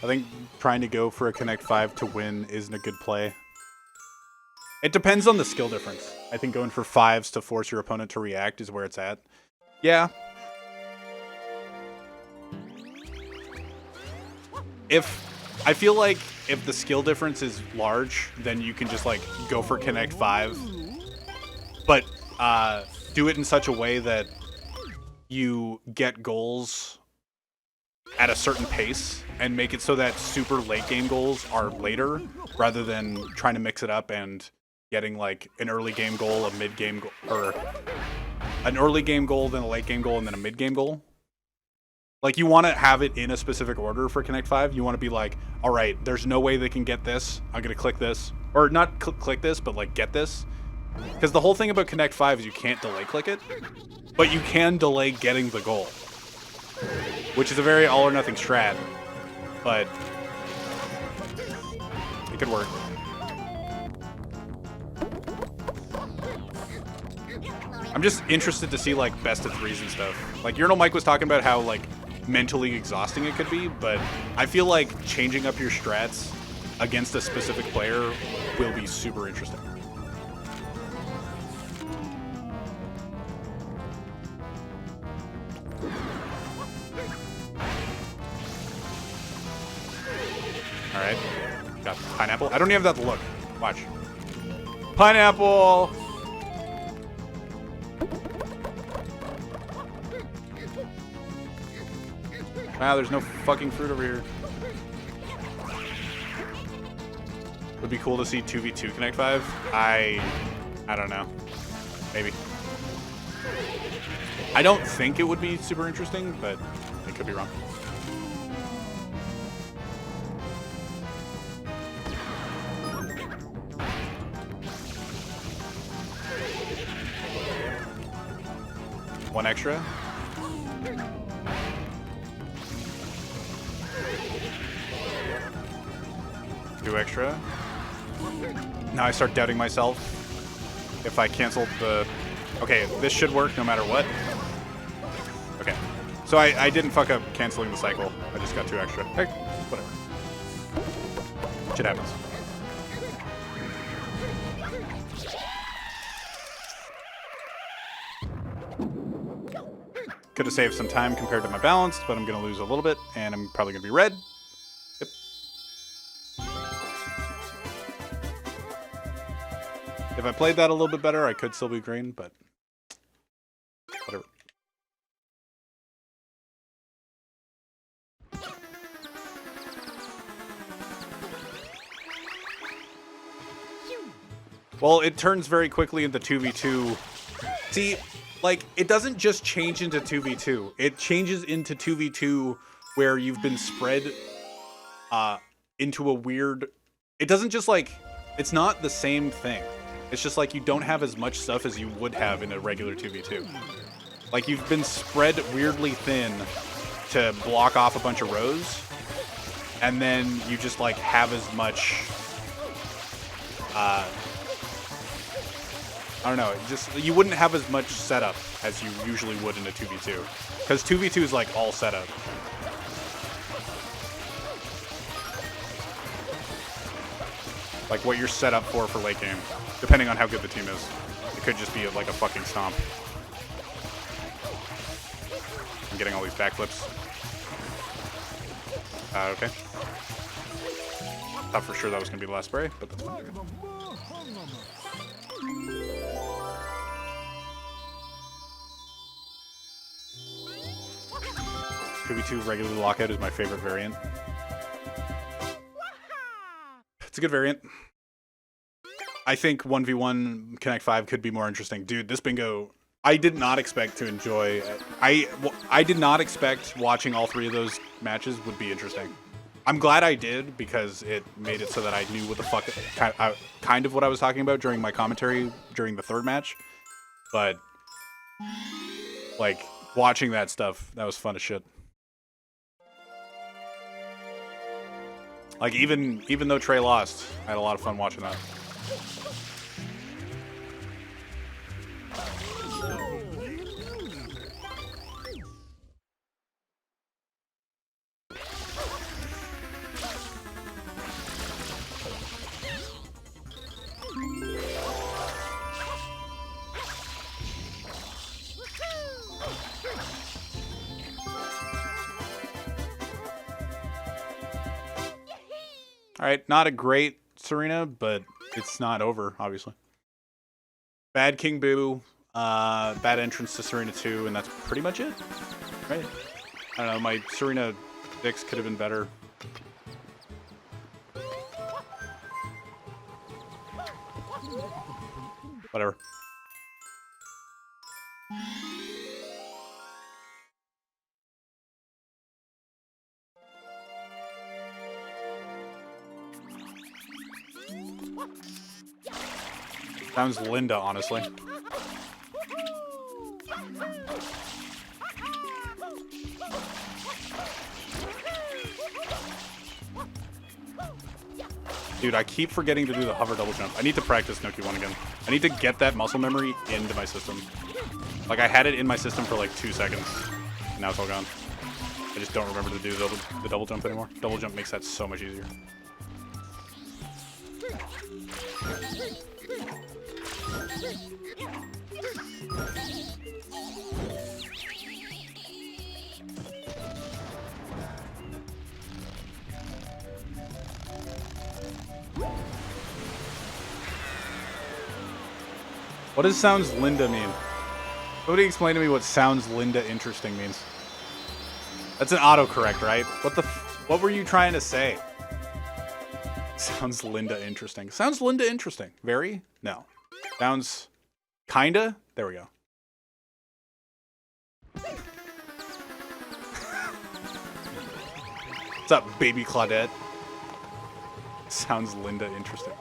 I think trying to go for a Connect 5 to win isn't a good play. It depends on the skill difference. I think going for 5s to force your opponent to react is where it's at. Yeah. I feel like if the skill difference is large, then you can just like go for Connect 5. But do it in such a way that you get goals at a certain pace and make it so that super late game goals are later rather than trying to mix it up and getting like an early game goal, a mid game goal, or an early game goal, then a late game goal, and then a mid game goal. Like you want to have it in a specific order for Connect 5. You want to be like, all right, there's no way they can get this. I'm going to click this, or not click this, but like get this. Because the whole thing about Connect 5 is you can't delay click it, but you can delay getting the goal. Which is a very all or nothing strat, but it could work. I'm just interested to see like best of 3s and stuff. Like Urinal Mike was talking about how like mentally exhausting it could be, but I feel like changing up your strats against a specific player will be super interesting. Alright. Got pineapple. I don't even have that look. Watch. Pineapple! Wow, there's no fucking fruit over here. Would be cool to see 2v2 Connect 5. I don't know. Maybe. I don't think it would be super interesting, but I could be wrong. One extra. Two extra. Now I start doubting myself if I canceled the... Okay, this should work no matter what. Okay. So I didn't fuck up canceling the cycle. I just got 2 extra. Hey, whatever. Shit happens. Could have saved some time compared to my balanced, but I'm going to lose a little bit, and I'm probably going to be red. Yep. If I played that a little bit better, I could still be green, but whatever. Well, it turns very quickly into 2v2. See, like, it doesn't just change into 2v2. It changes into 2v2 where you've been spread into a weird... It doesn't just, like... It's not the same thing. It's just, like, you don't have as much stuff as you would have in a regular 2v2. Like, you've been spread weirdly thin to block off a bunch of rows, and then you just, like, have as much... I don't know. Just you wouldn't have as much setup as you usually would in a 2v2, because 2v2 is like all setup. Like what you're set up for late game, depending on how good the team is. It could just be like a fucking stomp. I'm getting all these backflips. Okay. Thought for sure that was gonna be the last spray, but that's fine. 2v2 regular lockout is my favorite variant. It's a good variant. I think 1v1 Connect 5 could be more interesting. Dude, this bingo, I did not expect to enjoy. I did not expect watching all three of those matches would be interesting. I'm glad I did, because it made it so that I knew what the fuck, kind of what I was talking about during my commentary during the third match. But, like, watching that stuff, that was fun as shit. Like, even though Trey lost, I had a lot of fun watching that. All right, not a great Serena, but it's not over, obviously. Bad King Boo, bad entrance to Serena 2, and that's pretty much it, right? I don't know, my Serena 6 could have been better. Whatever. Sounds Linda, honestly. Dude, I keep forgetting to do the hover double jump. I need to practice Noki 1 again. I need to get that muscle memory into my system. Like, I had it in my system for like 2 seconds. And now it's all gone. I just don't remember to do the double jump anymore. Double jump makes that so much easier. What does sounds Linda mean? Somebody explain to me what sounds Linda interesting means. That's an autocorrect, right? What were you trying to say? Sounds Linda interesting. Sounds Linda interesting. Very? No. Sounds kinda? There we go. What's up, baby Claudette? Sounds Linda interesting.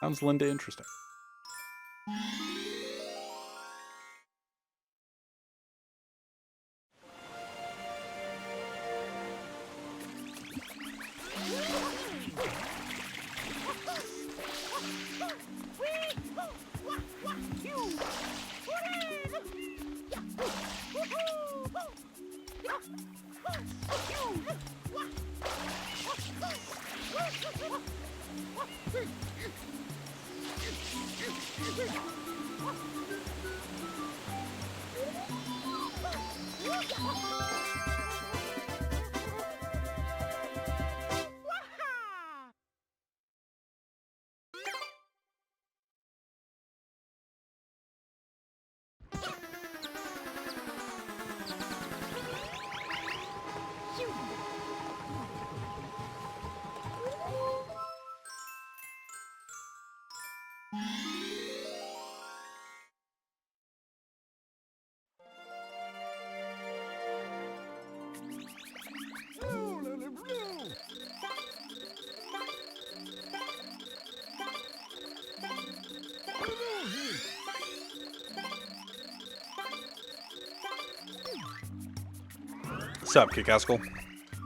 Sounds Linda interesting. What's up, Kikaskle?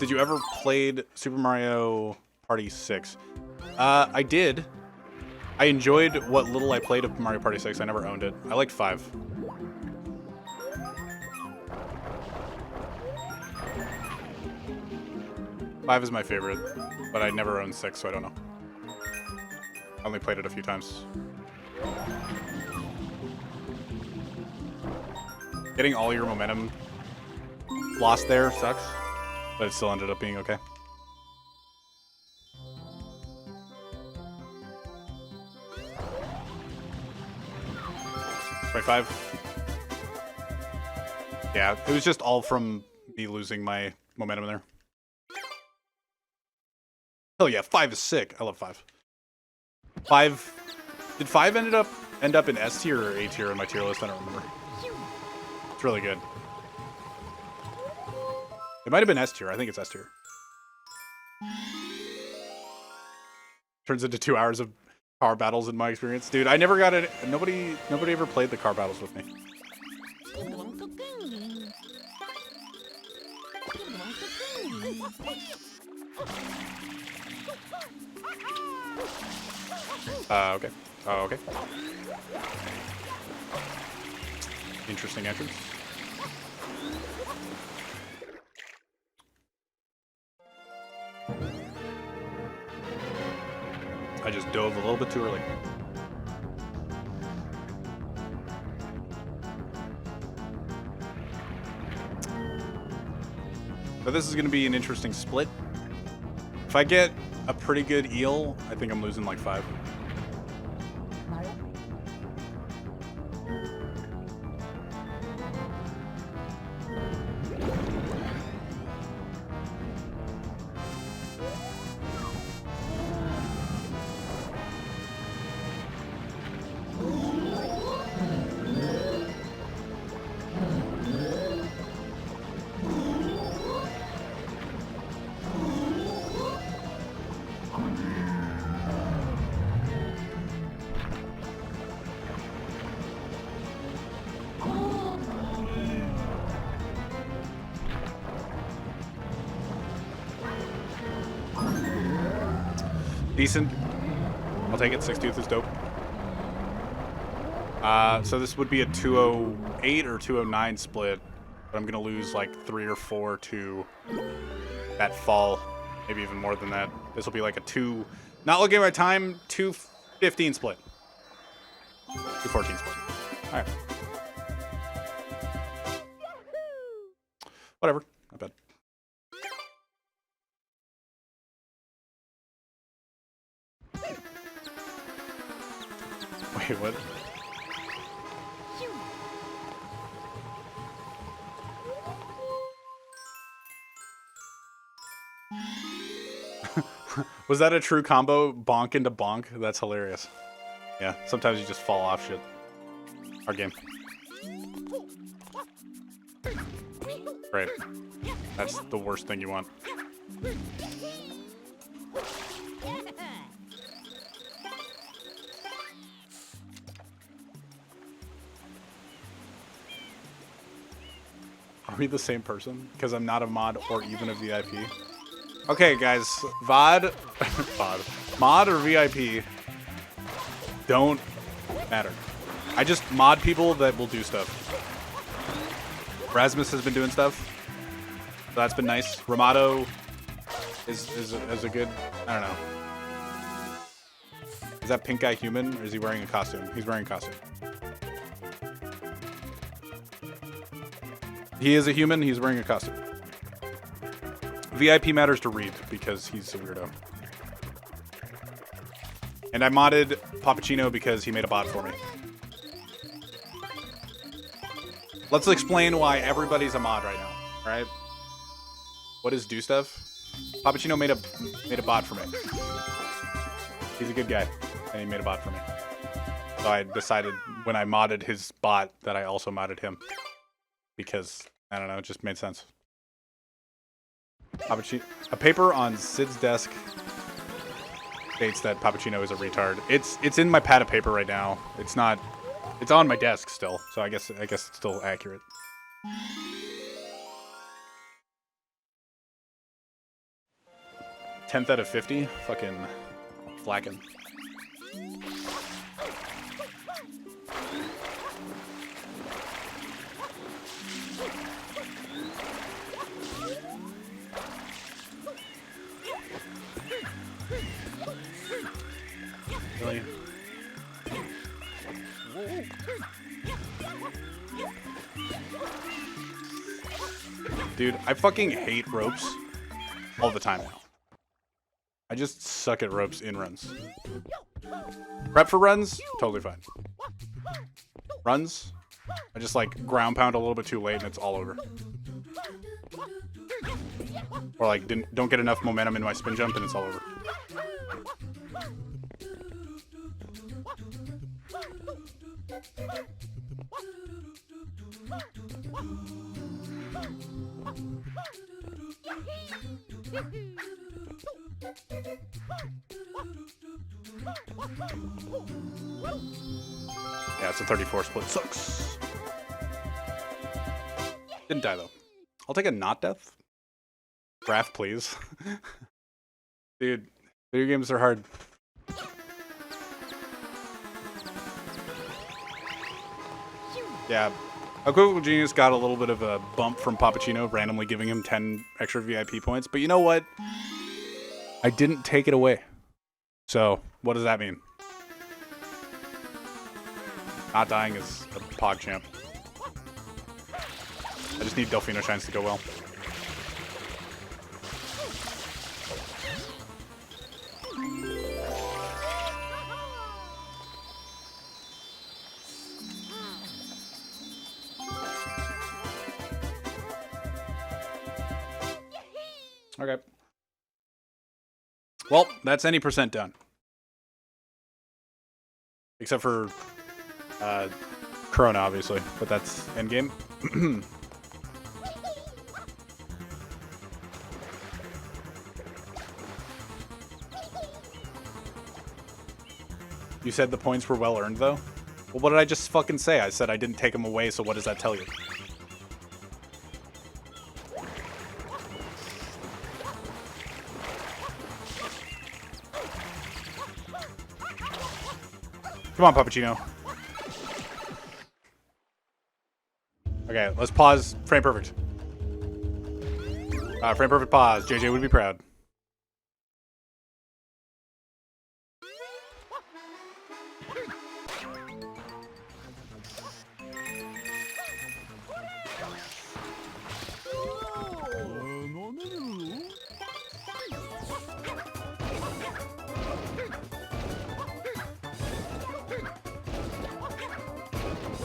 Did you ever played Super Mario Party 6? I did. I enjoyed what little I played of Mario Party 6. I never owned it. I liked 5. Five is my favorite, but I never owned 6, so I don't know. I only played it a few times. Getting all your momentum lost there sucks, but it still ended up being okay. $25. Yeah, it was just all from me losing my momentum there. Oh yeah, 5 is sick. I love 5. 5. Did 5 end up in S tier or A tier in my tier list? I don't remember. It's really good. It might have been S tier. I think it's S tier. Turns into 2 hours of car battles in my experience. Dude, I never got it. Nobody ever played the car battles with me. Okay. Oh, okay. Interesting entrance. I just dove a little bit too early. So this is going to be an interesting split. If I get a pretty good eel, I think I'm losing like 5. Decent. I'll take it. 6 tooth is dope. So this would be a 208 or 209 split, but I'm gonna lose like 3 or 4 to that fall, maybe even more than that. This will be like a 2. Not looking at my time. 215 split. 214 split. All right. Whatever. Not bad. Wait, what? Was that a true combo? Bonk into bonk? That's hilarious. Yeah, sometimes you just fall off shit. Our game. Right. That's the worst thing you want. Are we the same person? Because I'm not a mod or even a VIP. Okay, guys. VOD, mod or VIP don't matter. I just mod people that will do stuff. Rasmus has been doing stuff. So that's been nice. Ramato is a good, I don't know. Is that pink guy human or is he wearing a costume? He's wearing a costume. He is a human, he's wearing a costume. VIP matters to Reed because he's a weirdo. And I modded Pappuccino because he made a bot for me. Let's explain why everybody's a mod right now, right? What is do stuff? Pappuccino made a bot for me. He's a good guy, and he made a bot for me. So I decided when I modded his bot that I also modded him. Because, I don't know, it just made sense. A paper on Sid's desk states that Pappuccino is a retard. It's in my pad of paper right now. It's on my desk still, so I guess it's still accurate. Tenth out of 50? Fucking flacking. Dude, I fucking hate ropes all the time now. I just suck at ropes in runs. Prep for runs, totally fine. Runs, I just like ground pound a little bit too late and it's all over. Or like don't get enough momentum in my spin jump and it's all over. Yeah, it's a 34 split. Sucks. Didn't die though. I'll take a not death. Graph, please. Dude, video games are hard. Yeah. Equivocal Genius got a little bit of a bump from Pappuccino, randomly giving him 10 extra VIP points. But you know what? I didn't take it away. So, what does that mean? Not dying is a pog champ. I just need Delfino Shines to go well. Okay. Well, that's any percent done. Except for Corona, obviously. But that's endgame. You said the points were well earned, though? Well, what did I just fucking say? I said I didn't take them away, so what does that tell you? Come on, Pappuccino. Okay, let's pause. Frame perfect. Frame perfect pause. JJ would be proud.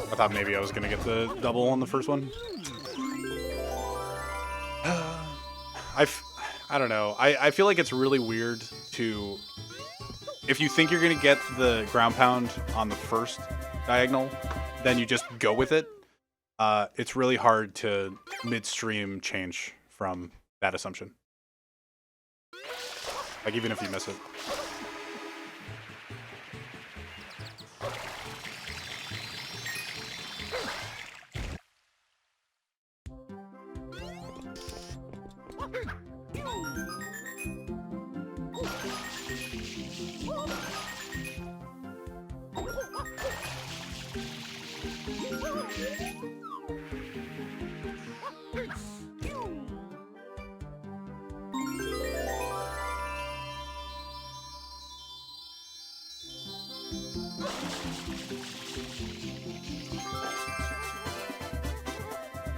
I thought maybe I was gonna get the double on the first one. I don't know. I feel like it's really weird to, if you think you're gonna get the ground pound on the first diagonal, then you just go with it. It's really hard to midstream change from that assumption. Like even if you miss it.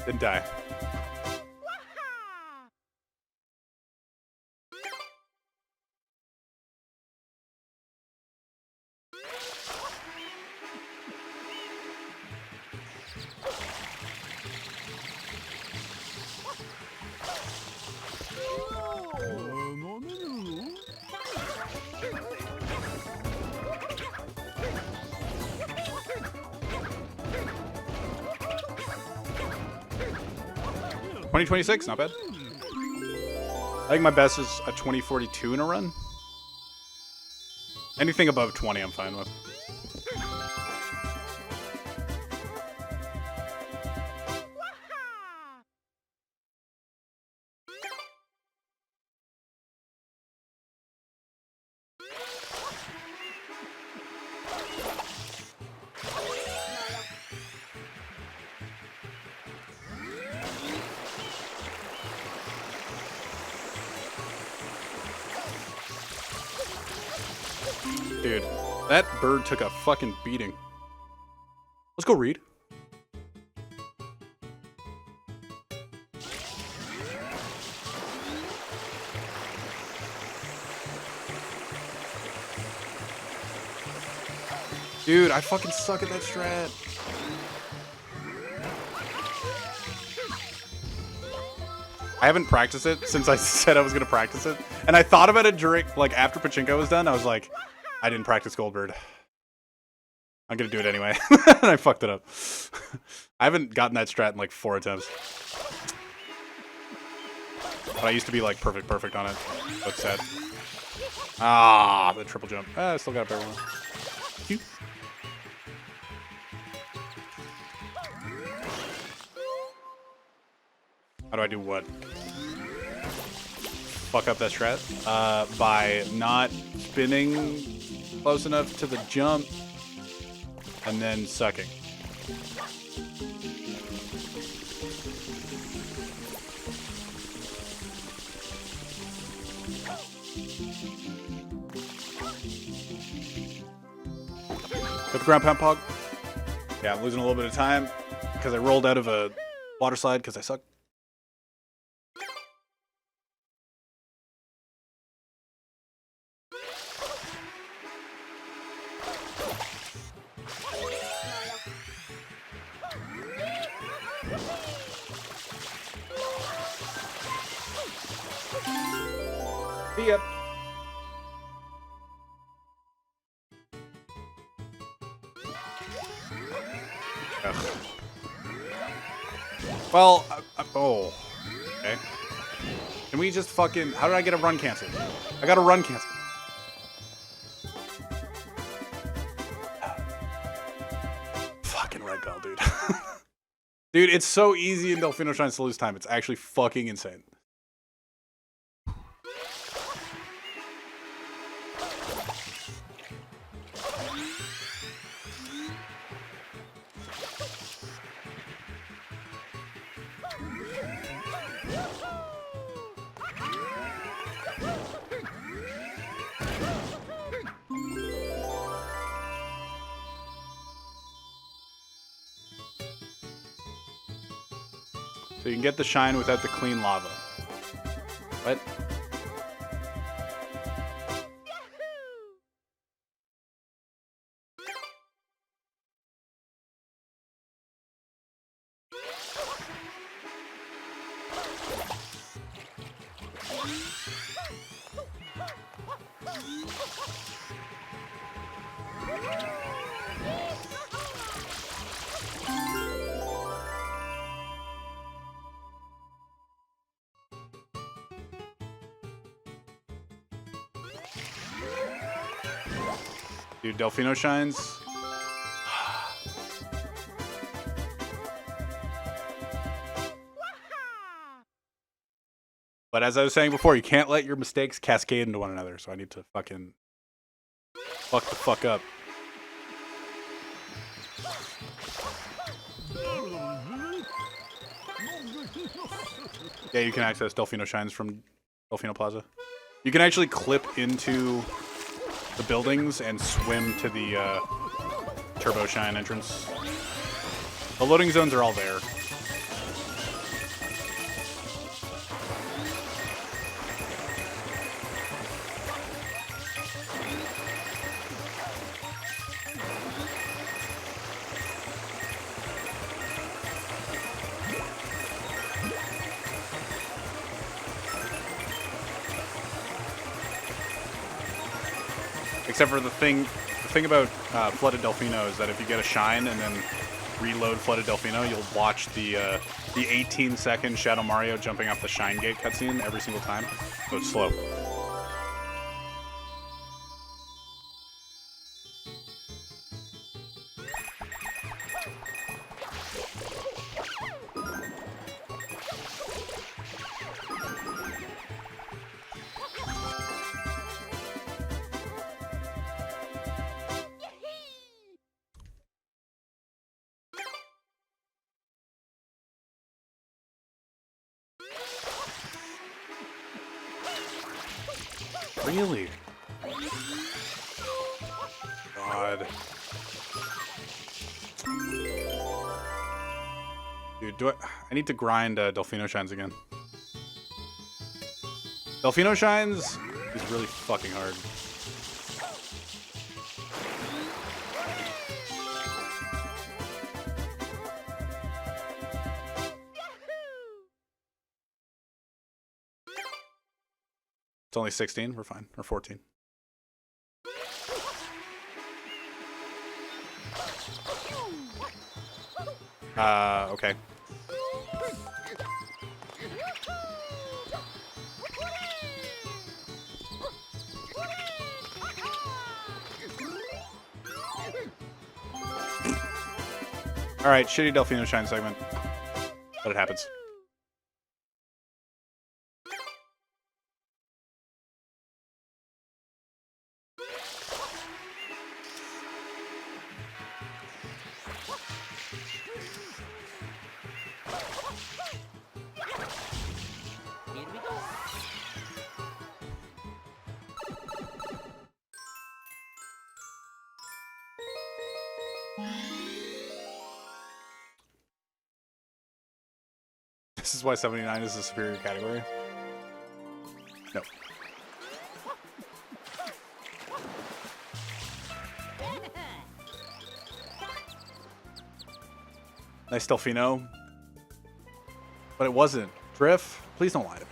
Didn't die. $20.26, not bad. I think my best is a 20.42 in a run. Anything above 20, I'm fine with. Dude, that bird took a fucking beating. Let's go read. Dude, I fucking suck at that strat. I haven't practiced it since I said I was gonna practice it. And I thought about it during, like, after Pachinko was done. I was like, I didn't practice Goldbird. I'm gonna do it anyway. And I fucked it up. I haven't gotten that strat in like 4 attempts. But I used to be like perfect on it. That's sad. Ah, the triple jump. I still got a better one. Cute. How do I do what? Fuck up that strat? By not spinning close enough to the jump and then sucking. Got the ground pound pog. Yeah, I'm losing a little bit of time because I rolled out of a water slide because I suck. See ya. Ugh. Well, oh, okay. Can we just fucking, how did I get a run canceled? I got a run canceled. Fucking red bell, dude. Dude, it's so easy in Delfino Shines to lose time. It's actually fucking insane. So you can get the shine without the clean lava. What? Dude, Delfino Shines. But as I was saying before, you can't let your mistakes cascade into one another, so I need to fucking fuck the fuck up. Yeah, you can access Delfino Shines from Delfino Plaza. You can actually clip into the buildings and swim to the Turbo Shine entrance. The loading zones are all there. Except for the thing about Flooded Delfino is that if you get a shine and then reload Flooded Delfino, you'll watch the 18-second Shadow Mario jumping off the Shine Gate cutscene every single time. So it's slow. Really? God. Dude, I need to grind Delfino Shines again. Delfino Shines is really fucking hard. It's only 16. We're fine. Or 14. Okay. All right, shitty Delfino Shine segment. But it happens. Here we go. This is why 79 is a superior category. No. Nice Delfino. But it wasn't. Drift, please don't lie to me.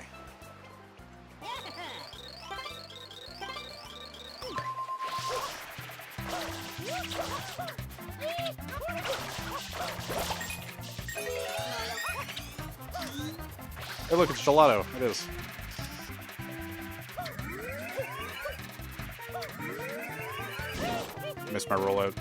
Hey, look, it's gelato. It is. Missed my rollout.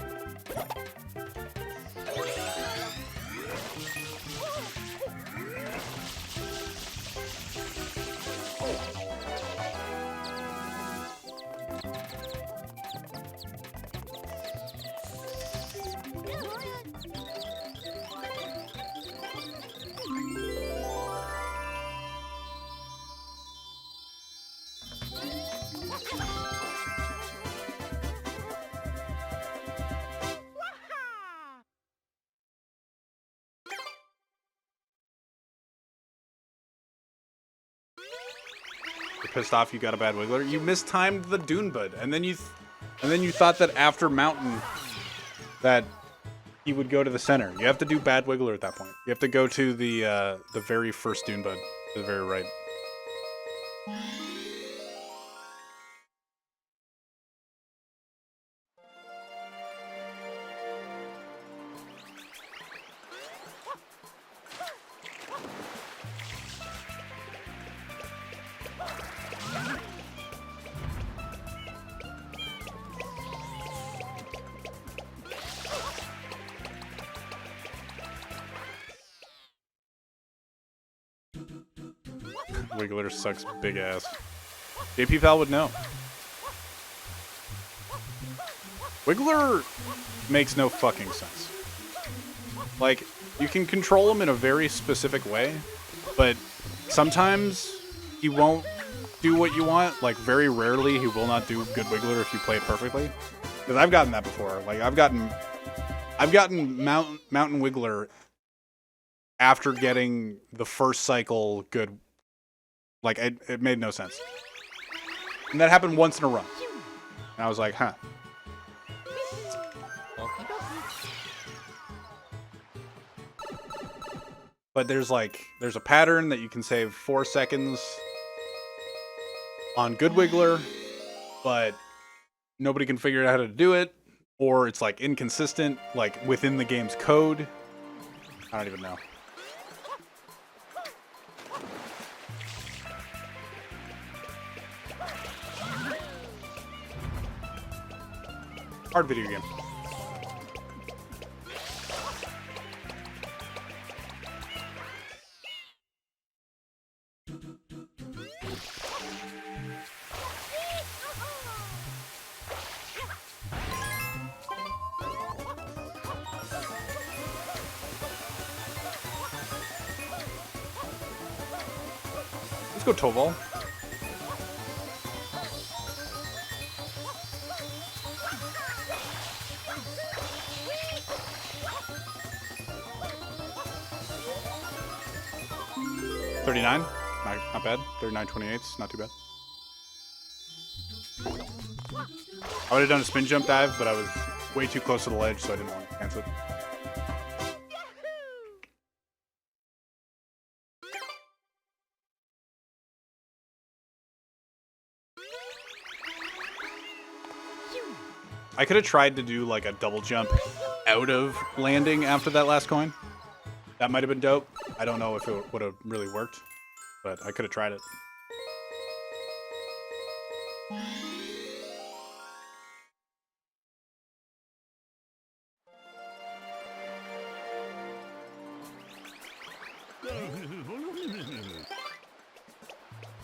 You're pissed off you got a bad wiggler. You mistimed the Dune Bud, and then you thought that after Mountain that he would go to the center. You have to do bad wiggler at that point. You have to go to the very first Dune Bud, to the very right. Wiggler sucks big ass. JP Pal would know. Wiggler makes no fucking sense. Like, you can control him in a very specific way, but sometimes he won't do what you want. Like, very rarely he will not do good Wiggler if you play it perfectly. Because I've gotten that before. Like, I've gotten Mountain Wiggler after getting the first cycle good. Like, it made no sense. And that happened once in a run. And I was like, huh. But there's a pattern that you can save 4 seconds on good Wiggler, but nobody can figure out how to do it, or it's like inconsistent, like within the game's code. I don't even know. Hard video game. Let's go Toval. 39. Not bad. 39.28. Not too bad. I would have done a spin jump dive, but I was way too close to the ledge, so I didn't want to cancel it. I could have tried to do like a double jump out of landing after that last coin. That might have been dope. I don't know if it would have really worked, but I could have tried it.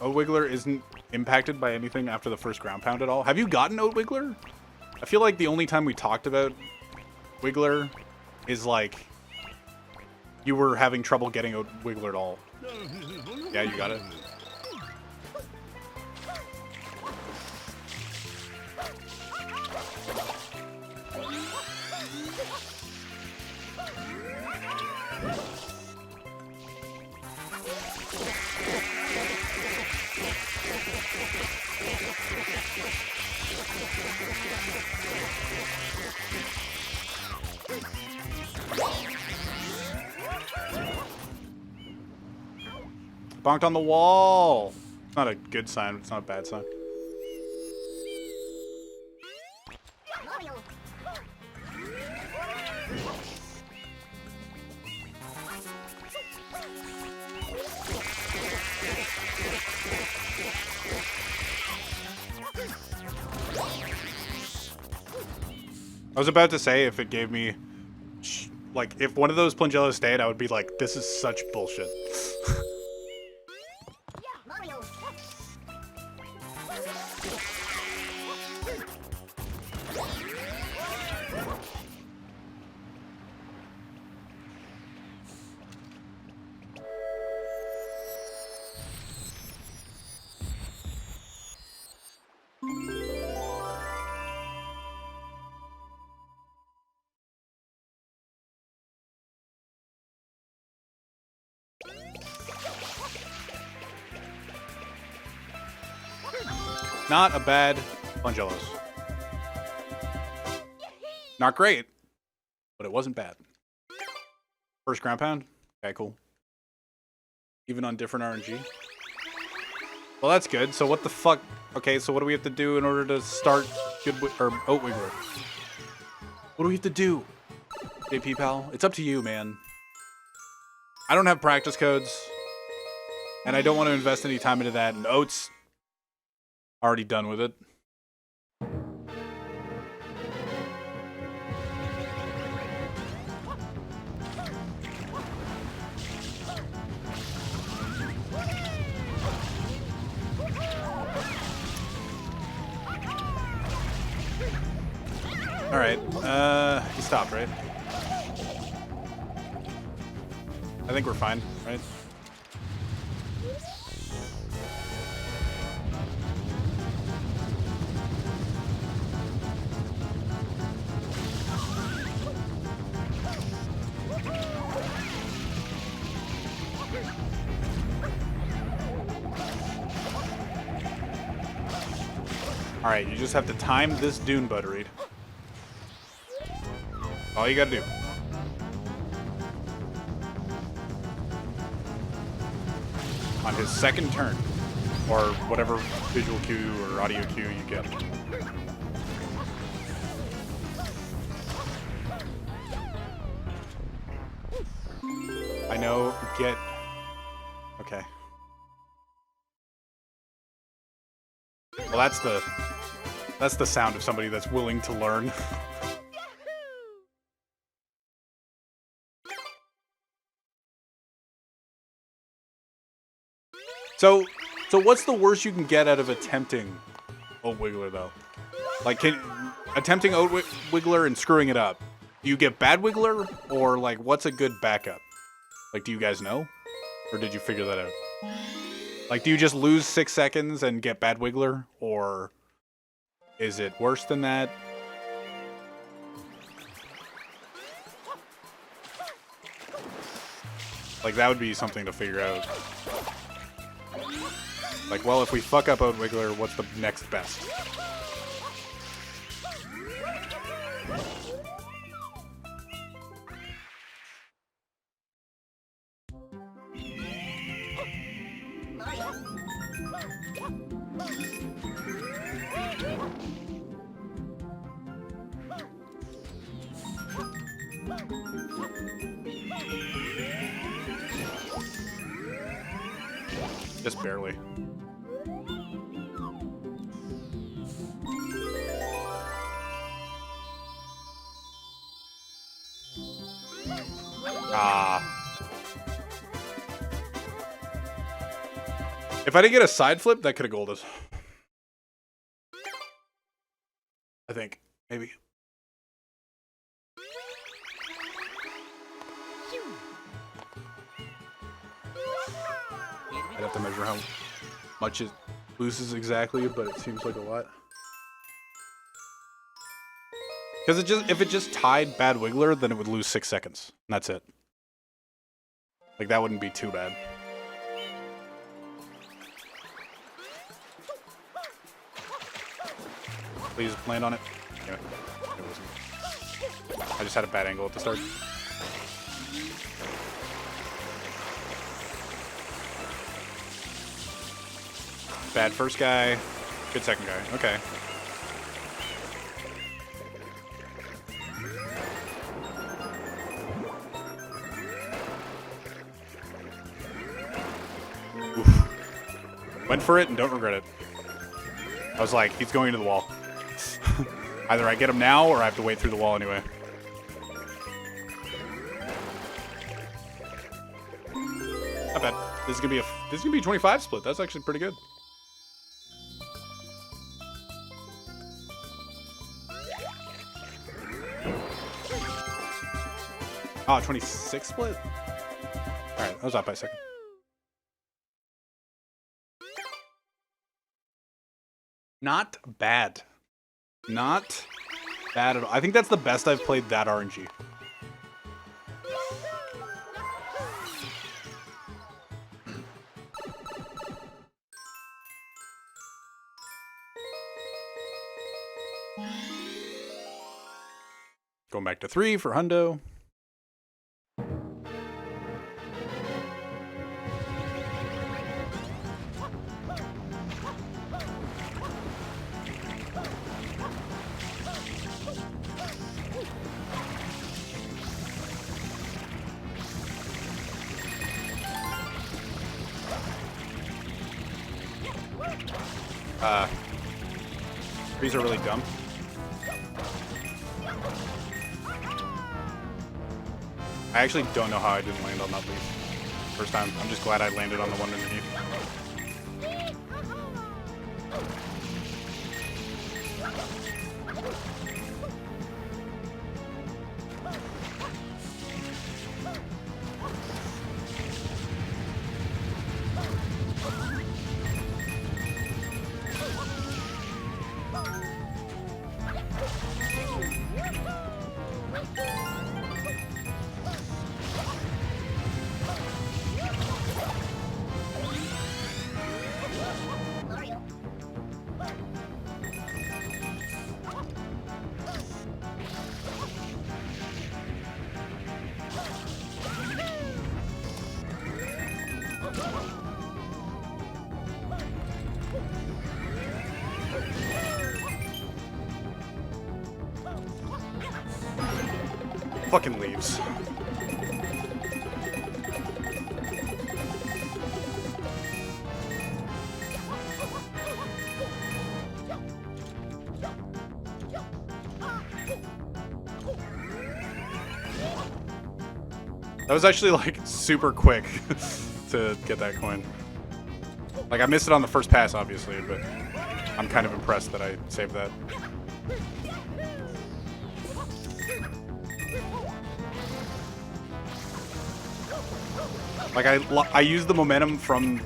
Oat Wiggler isn't impacted by anything after the first ground pound at all. Have you gotten Oat Wiggler? I feel like the only time we talked about Wiggler is like you were having trouble getting Oat Wiggler at all. Yeah, you got it. Bonked on the wall. It's not a good sign. It's not a bad sign. I was about to say if it gave me, like, if one of those Plangellas stayed, I would be like, this is such bullshit. Not a bad Plangellas. Not great, but it wasn't bad. First ground pound? Okay, cool. Even on different RNG? Well, that's good. So what the fuck? Okay, so what do we have to do in order to start good or Oat Wiggler? What do we have to do? JP pal, it's up to you, man. I don't have practice codes, and I don't want to invest any time into that. And Oat's already done with it. All right, he stopped, right? I think we're fine, right? All right, you just have to time this dune butter read. All you gotta do. On his second turn, or whatever visual cue or audio cue you get. I know, get... Okay. Well, that's the sound of somebody that's willing to learn. So what's the worst you can get out of attempting Oat Wiggler, though? Like, attempting Oat Wiggler and screwing it up, do you get bad Wiggler, or, like, what's a good backup? Like, do you guys know? Or did you figure that out? Like, do you just lose 6 seconds and get bad Wiggler, or is it worse than that? Like, that would be something to figure out. Like, well, if we fuck up Oat Wiggler, what's the next best? Just barely. If I didn't get a side flip, that could have gold us. I think. Maybe. I'd have to measure how much it loses exactly, but it seems like a lot. Because if it just tied Bad Wiggler, then it would lose 6 seconds. And that's it. Like, that wouldn't be too bad. Please land on it. Damn it. It wasn't. I just had a bad angle at the start. Bad first guy. Good second guy. Okay. Oof. Went for it and don't regret it. I was like, he's going to the wall. Either I get him now or I have to wait through the wall anyway. Not bad. This is gonna be a 25 split. That's actually pretty good. Oh, 26 split? Alright, I was off by a second. Not bad. Not bad at all. I think that's the best I've played that RNG. Going back to 3 for Hundo. These are really dumb. I actually don't know how I didn't land on that leaf first time. I'm just glad I landed on the one underneath. Fucking leaves. That was actually like super quick to get that coin. Like I missed it on the first pass obviously, but I'm kind of impressed that I saved that. Like I used the momentum from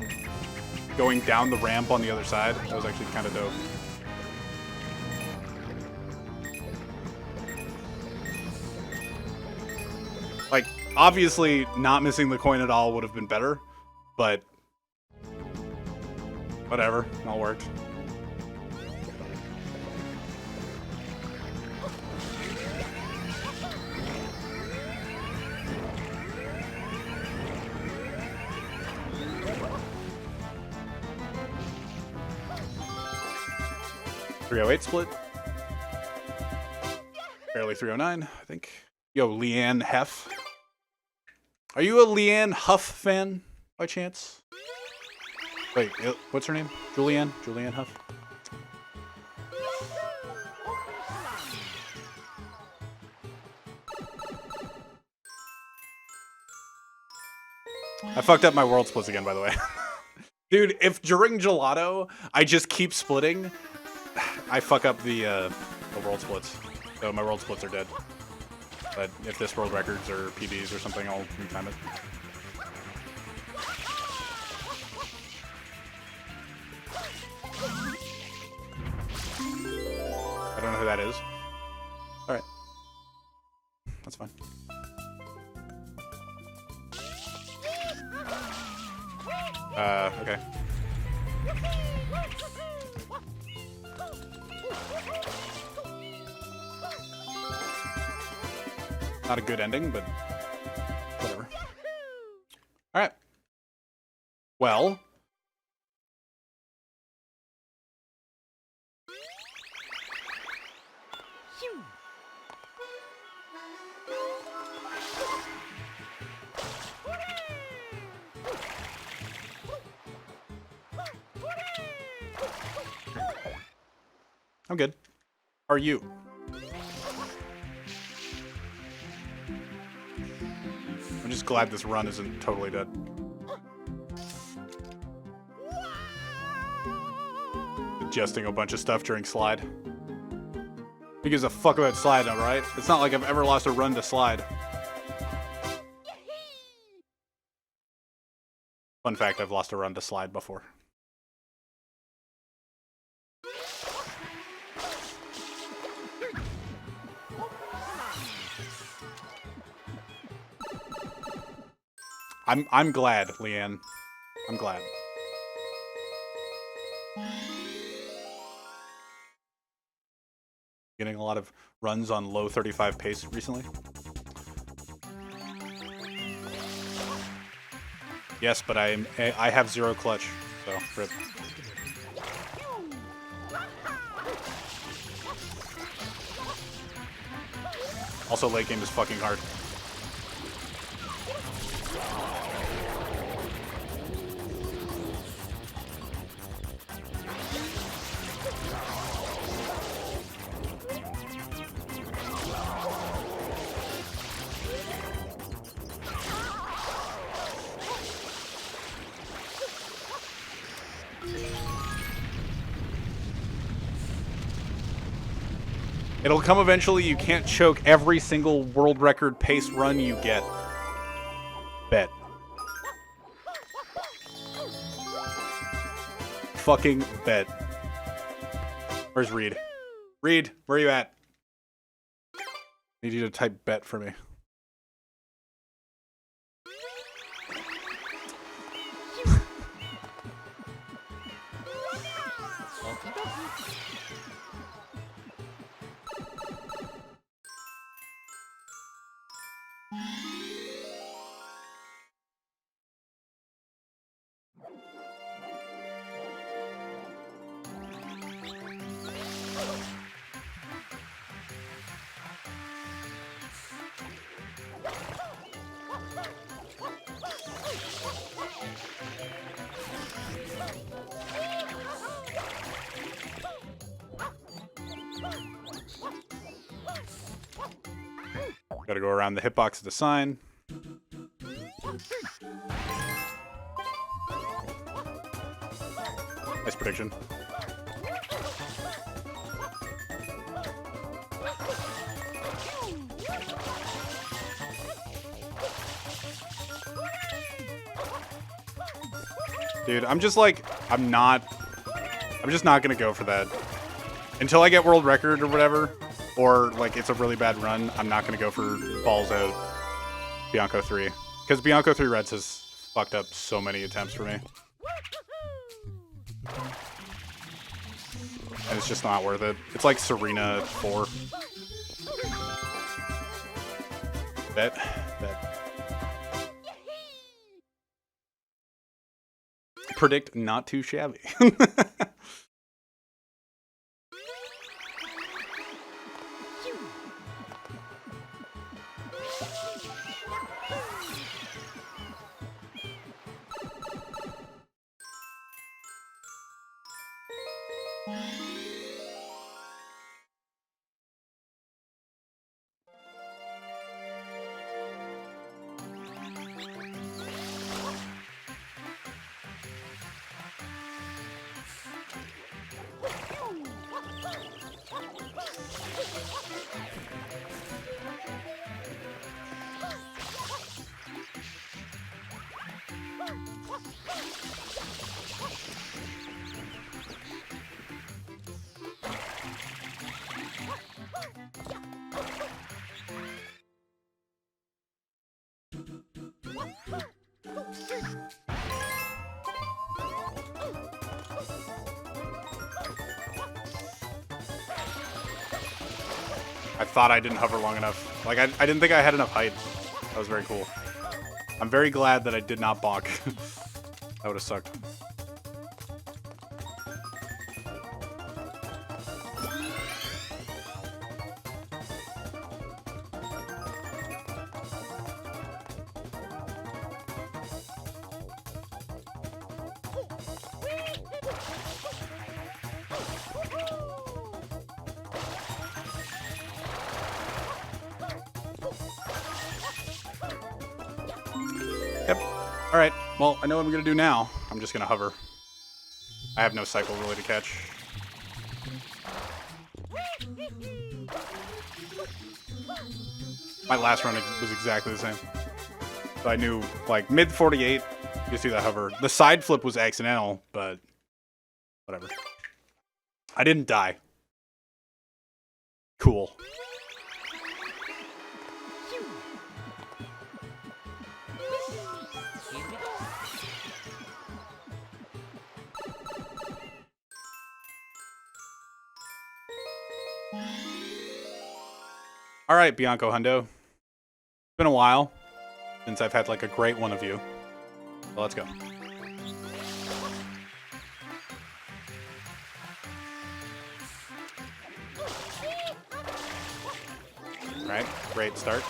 going down the ramp on the other side. That was actually kind of dope. Like obviously, not missing the coin at all would have been better, but whatever, it all worked. .308 split. Barely 309, I think. Yo, Leanne Heff. Are you a Leanne Huff fan, by chance? Wait, what's her name? Julianne? Julianne Huff? I fucked up my world splits again, by the way. Dude, if during gelato I just keep splitting, I fuck up the world splits. So my world splits are dead. But if this world records or PBs or something, I'll retime it. I don't know who that is. Alright. That's fine. Okay. Not a good ending, but whatever. Alright. Well. I'm good. How are you? I'm just glad this run isn't totally dead. Adjusting a bunch of stuff during slide. Who gives a fuck about slide, alright? It's not like I've ever lost a run to slide. Fun fact, I've lost a run to slide before. I'm glad, Leanne. I'm glad. Getting a lot of runs on low 35 pace recently. Yes, but I have 0 clutch, so rip. Also, late game is fucking hard. It'll come eventually. You can't choke every single world record pace run you get. Bet. Fucking bet. Where's Reed? Reed, where are you at? Need you to type bet for me. Gotta go around the hitbox of the sign. Nice prediction. Dude, I'm just like, I'm just not gonna go for that. Until I get world record or whatever, or like it's a really bad run, I'm not gonna go for balls out. Bianco 3. Because Bianco 3 Reds has fucked up so many attempts for me. And it's just not worth it. It's like Serena 4. Bet. Predict not too shabby. I thought I didn't hover long enough. Like, I didn't think I had enough height. That was very cool. I'm very glad that I did not bonk. That would have sucked. Yep. Alright, well, I know what I'm going to do now. I'm just going to hover. I have no cycle really to catch. My last run was exactly the same. So I knew, like, mid 48, you just do that hover. The side flip was accidental, but whatever. I didn't die. Cool. All right, Bianco Hundo. It's been a while since I've had like a great one of you. So let's go. All right, great start.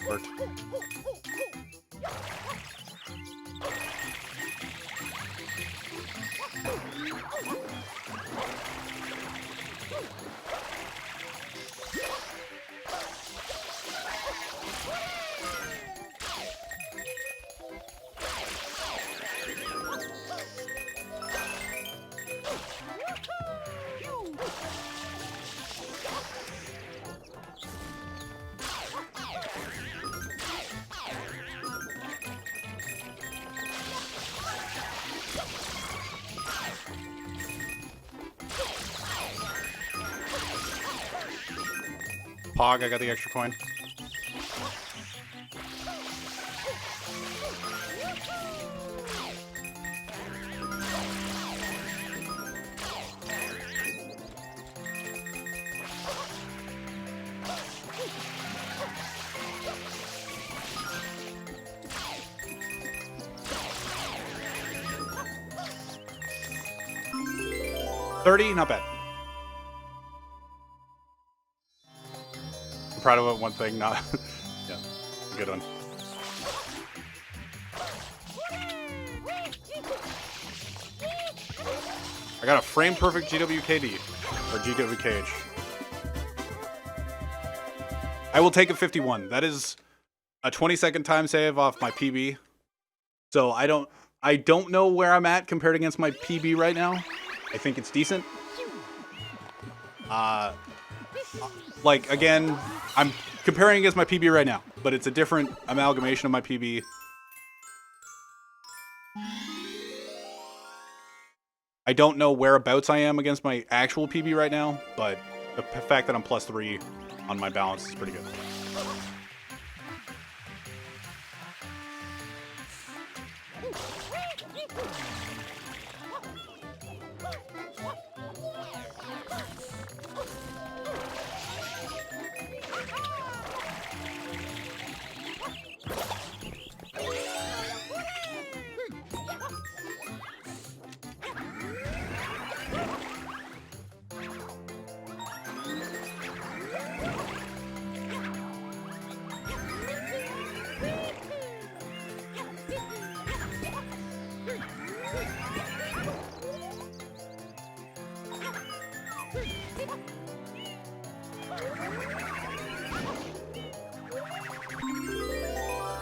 Worked. Pog, I got the extra coin. $30, not bad. Proud of it, one thing, not yeah, good one. I got a frame perfect GWKD or GWKH. I will take a 51. That is a 20-second time save off my PB. So I don't know where I'm at compared against my PB right now. I think it's decent. Like again, I'm comparing against my PB right now, but it's a different amalgamation of my PB. I don't know whereabouts I am against my actual PB right now, but the fact that I'm +3 on my balance is pretty good.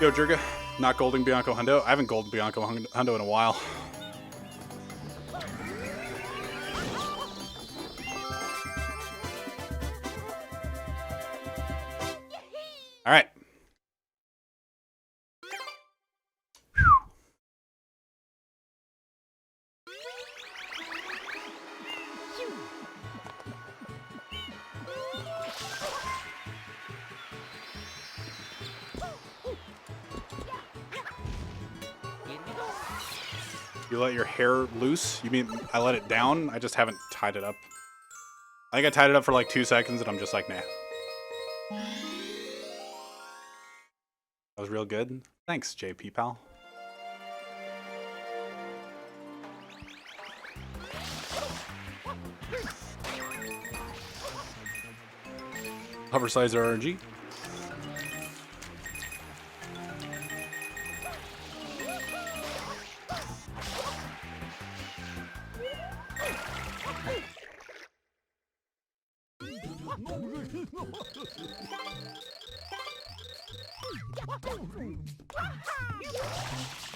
Yo, Jurga, not Golden Bianco Hundo. I haven't Golden Bianco Hundo in a while. All right. You let your hair loose? You mean I let it down? I just haven't tied it up. I think I tied it up for like 2 seconds and I'm just like, nah. That was real good. Thanks, JP pal. Hover size RNG.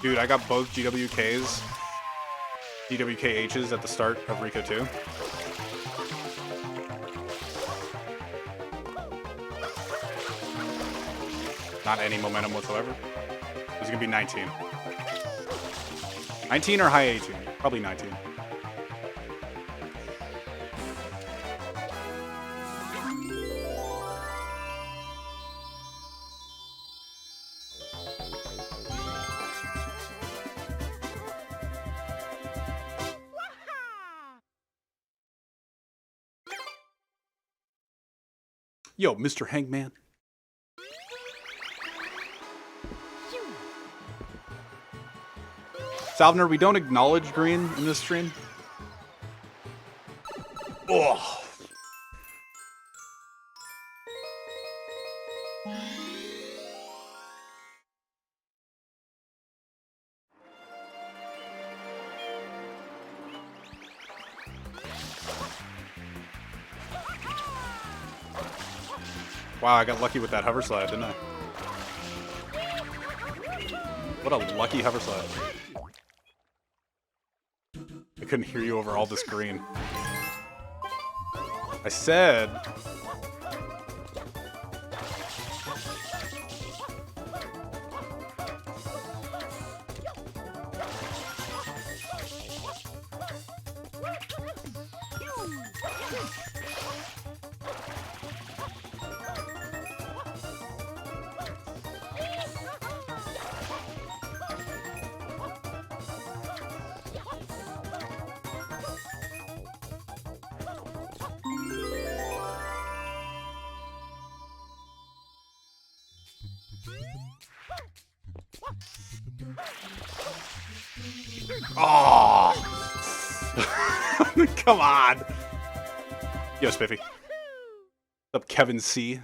Dude, I got both GWKs, GWKHs at the start of Rico 2. Not any momentum whatsoever. It's gonna be 19. 19 or high 18? Probably 19. Yo, Mr. Hangman. Salvner, we don't acknowledge green in this stream. Oh. Wow, I got lucky with that hover slide, didn't I? What a lucky hover slide. I couldn't hear you over all this green. I said... Oh! Come on! Yo, Spiffy. What's up, Kevin C?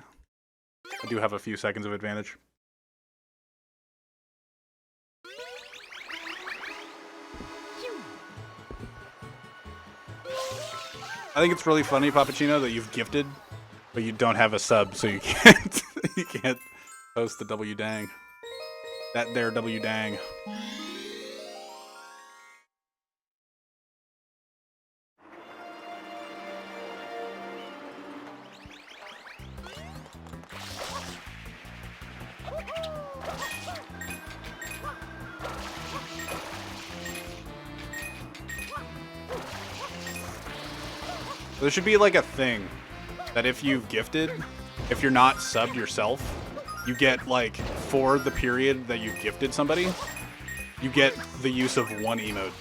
I do have a few seconds of advantage. I think it's really funny, Pappuccino, that you've gifted, but you don't have a sub, so you can't you can't post the W dang. That there W dang. There should be like a thing that if you've gifted, if you're not subbed yourself, you get like, for the period that you gifted somebody, you get the use of one emote.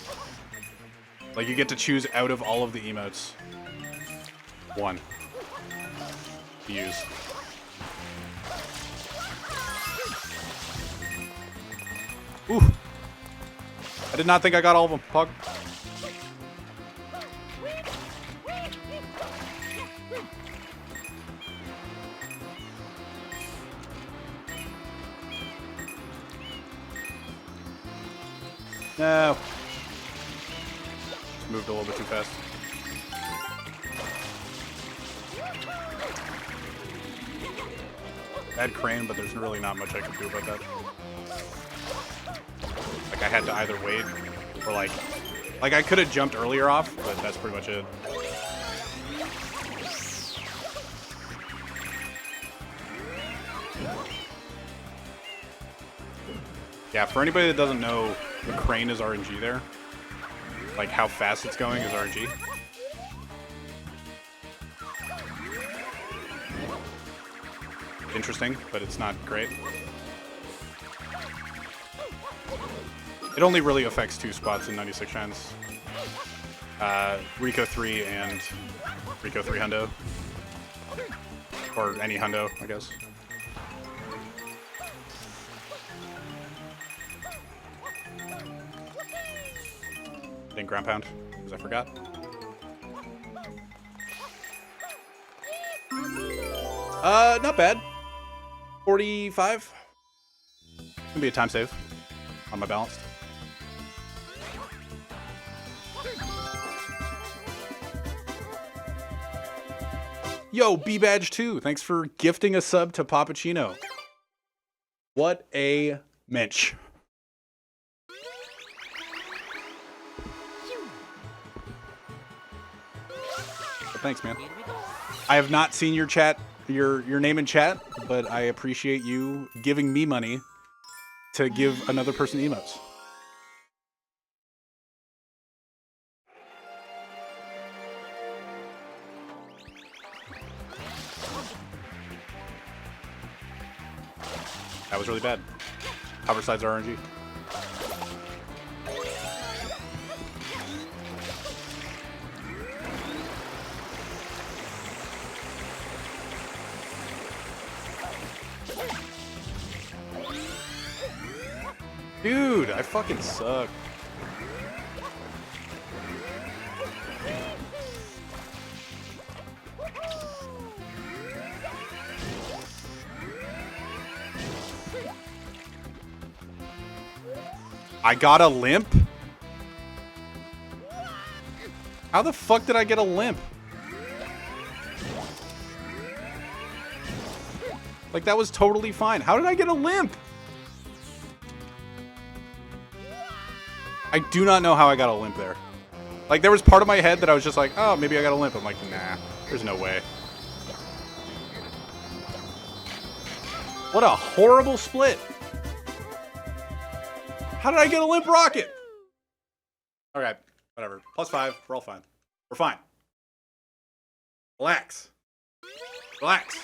Like you get to choose out of all of the emotes, one to use. Ooh. I did not think I got all of them, Pog. No. Moved a little bit too fast. I had crane, but there's really not much I could do about that. Like, I had to either wait or, like I could have jumped earlier off, but that's pretty much it. Yeah, for anybody that doesn't know, the crane is RNG there. Like, how fast it's going is RNG. Interesting, but it's not great. It only really affects two spots in 96 Shines. Rico 3 and Rico 3 Hundo. Or any Hundo, I guess. Didn't ground pound, because I forgot. Not bad. 45. Gonna be a time save on my balanced. Yo, B-Badge 2, thanks for gifting a sub to Pappuccino. What a mensch. But thanks, man. I have not seen your chat, your name in chat, but I appreciate you giving me money to give another person emotes. That was really bad. Hover sides are RNG. Dude, I fucking suck. I got a limp? How the fuck did I get a limp? Like, that was totally fine. How did I get a limp? I do not know how I got a limp there. Like, there was part of my head that I was just like, oh, maybe I got a limp. I'm like, nah, there's no way. What a horrible split. How did I get a limp rocket? Okay, whatever. +5, we're all fine. We're fine. Relax. Relax.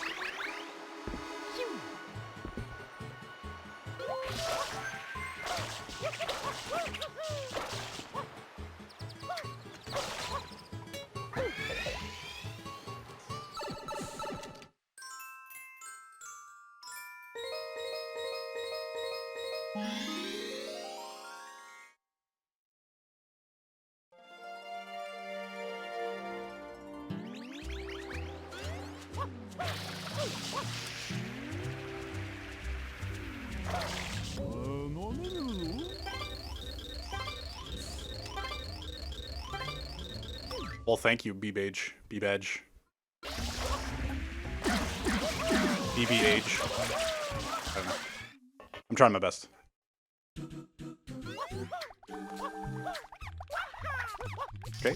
Well, thank you, B-Badge. B-Badge. BBH. I don't know. I'm trying my best. Okay.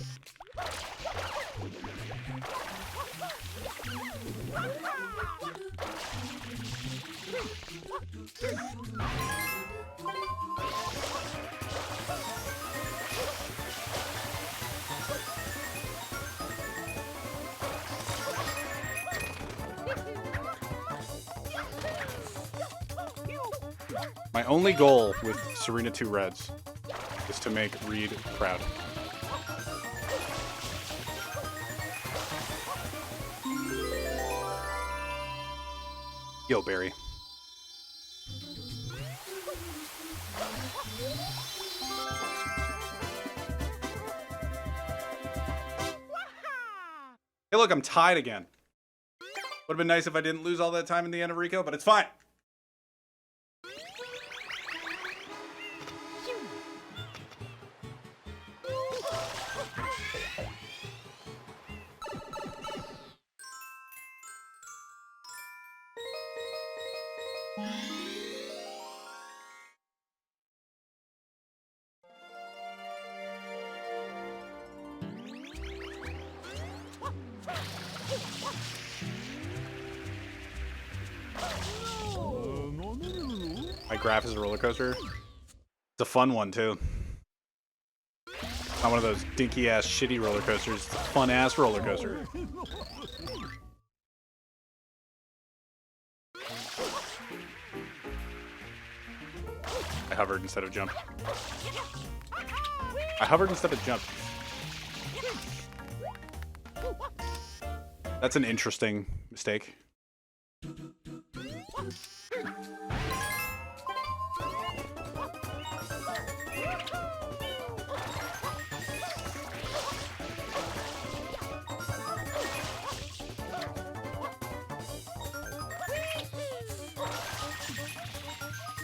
My only goal with Serena 2 Reds is to make Reed proud. Yo, Barry. Hey, look, I'm tied again. Would have been nice if I didn't lose all that time in the end of Rico, but it's fine. My graph is a roller coaster. It's a fun one too. Not one of those dinky ass shitty roller coasters. It's a fun ass roller coaster. I hovered instead of jumped. I hovered instead of jumped. That's an interesting mistake.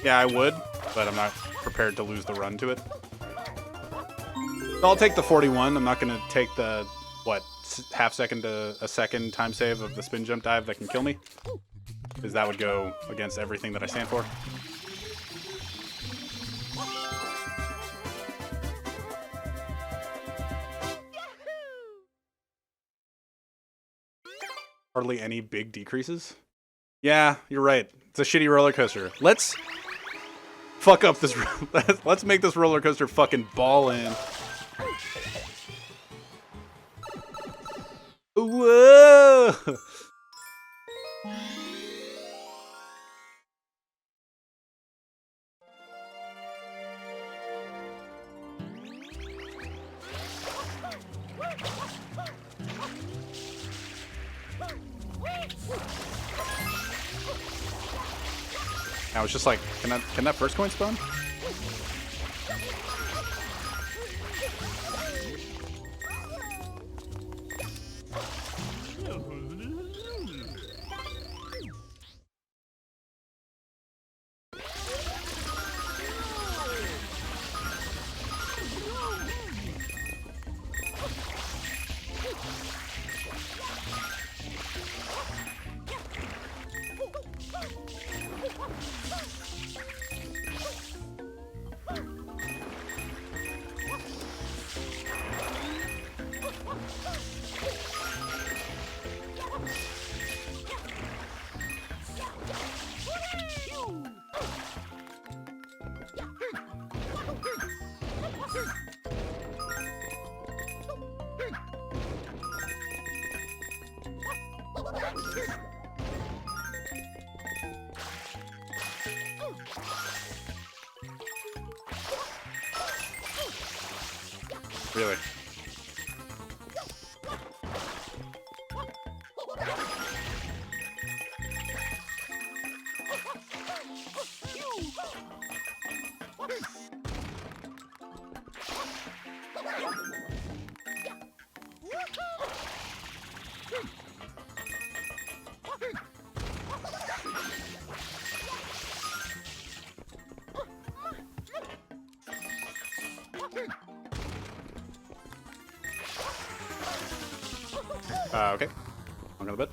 Yeah, I would, but I'm not prepared to lose the run to it. So I'll take the 41. I'm not going to take the, what, half second to a second time save of the spin jump dive that can kill me. Because that would go against everything that I stand for. Hardly any big decreases. Yeah, you're right. It's a shitty roller coaster. Let's fuck up this. Let's make this roller coaster fucking ball in. Whoa! Now it's just like, can that first coin spawn? Really? Okay. On to the bed.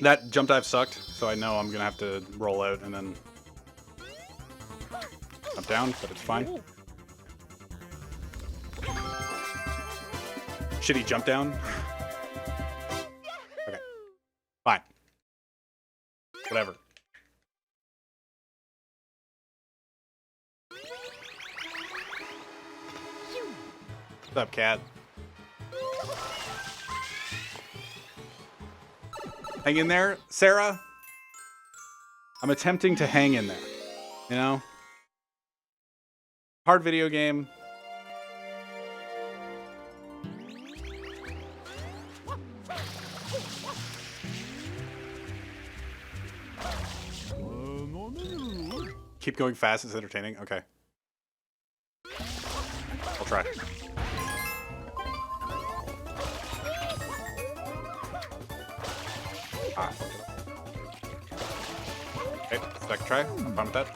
That jump dive sucked, so I know I'm gonna have to roll out and then jump down, but it's fine. Shitty jump down. Okay. Fine. Whatever. What's up, cat? Hang in there, Sarah. I'm attempting to hang in there. You know? Hard video game. Keep going fast, it's entertaining. Okay. I'll try. Ah. Okay, second try. I'm fine with that.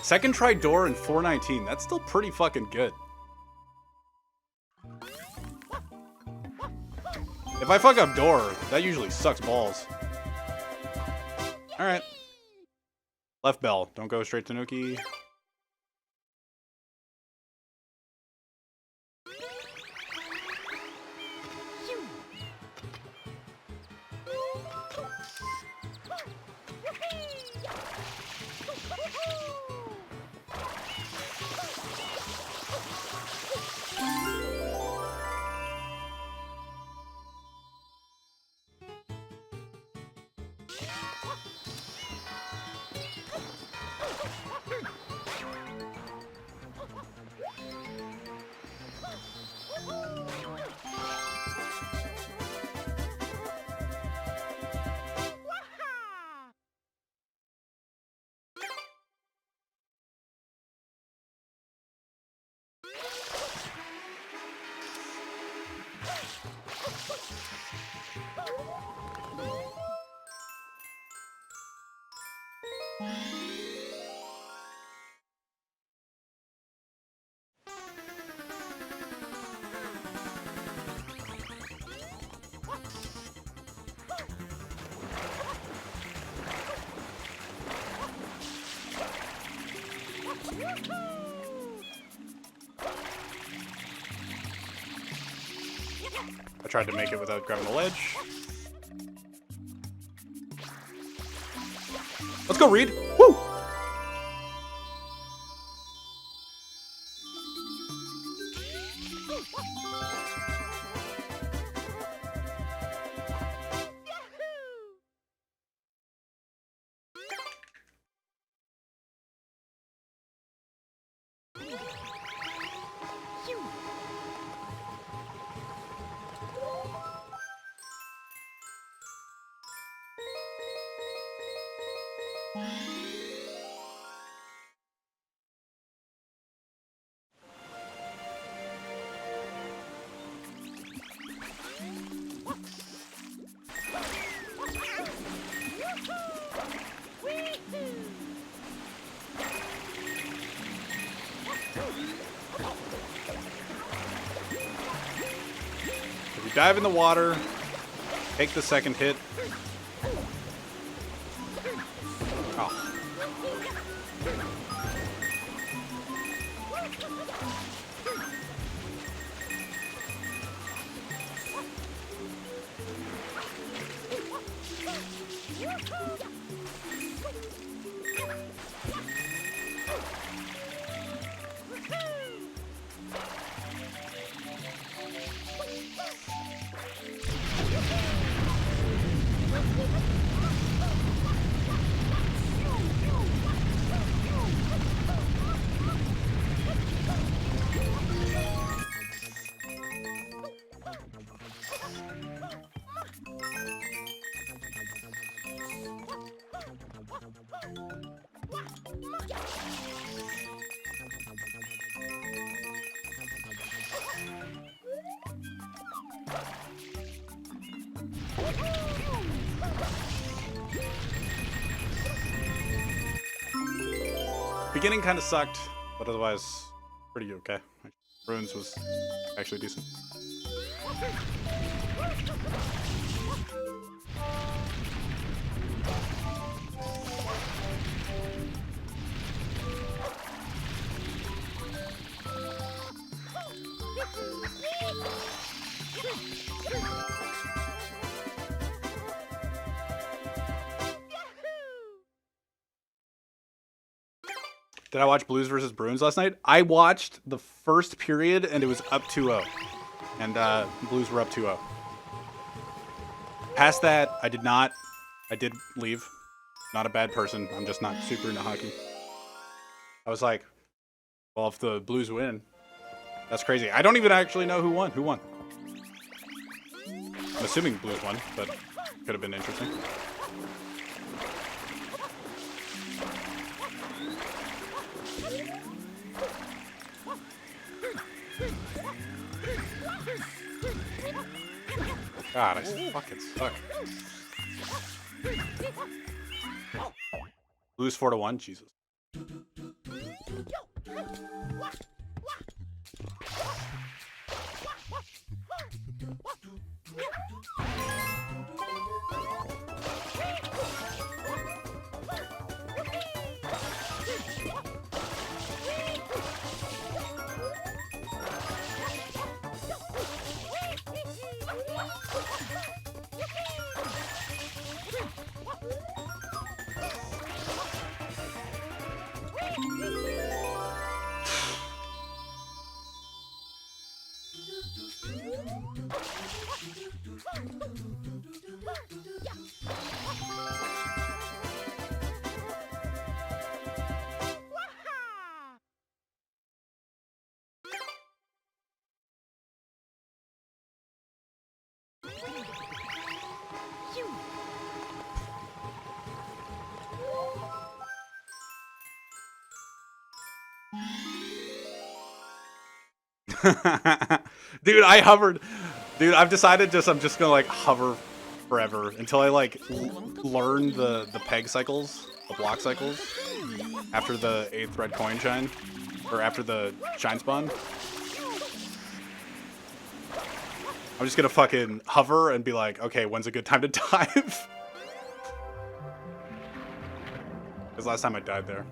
Second try door in 419. That's still pretty fucking good. If I fuck up door, that usually sucks balls. Alright. Left bell. Don't go straight to Nuki. I tried to make it without grabbing the ledge. Let's go, Reed. Woo! If you dive in the water, take the second hit. Oh. Beginning kind of sucked, but otherwise pretty okay. Ruins was actually decent. Did I watch Blues versus Bruins last night? I watched the first period and it was up 2-0. And Blues were up 2-0. Past that, I did not. I did leave. Not a bad person. I'm just not super into hockey. I was like, well, if the Blues win, that's crazy. I don't even actually know who won. Who won? I'm assuming Blues won, but could have been interesting. God, I fucking suck. Lose 4-1, Jesus. Dude, I hovered. Dude, I've decided I'm just gonna like hover forever until I like learn the peg cycles, the block cycles, after the 8th red coin shine, or after the shine spawn. I'm just gonna fucking hover and be like, okay, when's a good time to dive? Because last time I died there.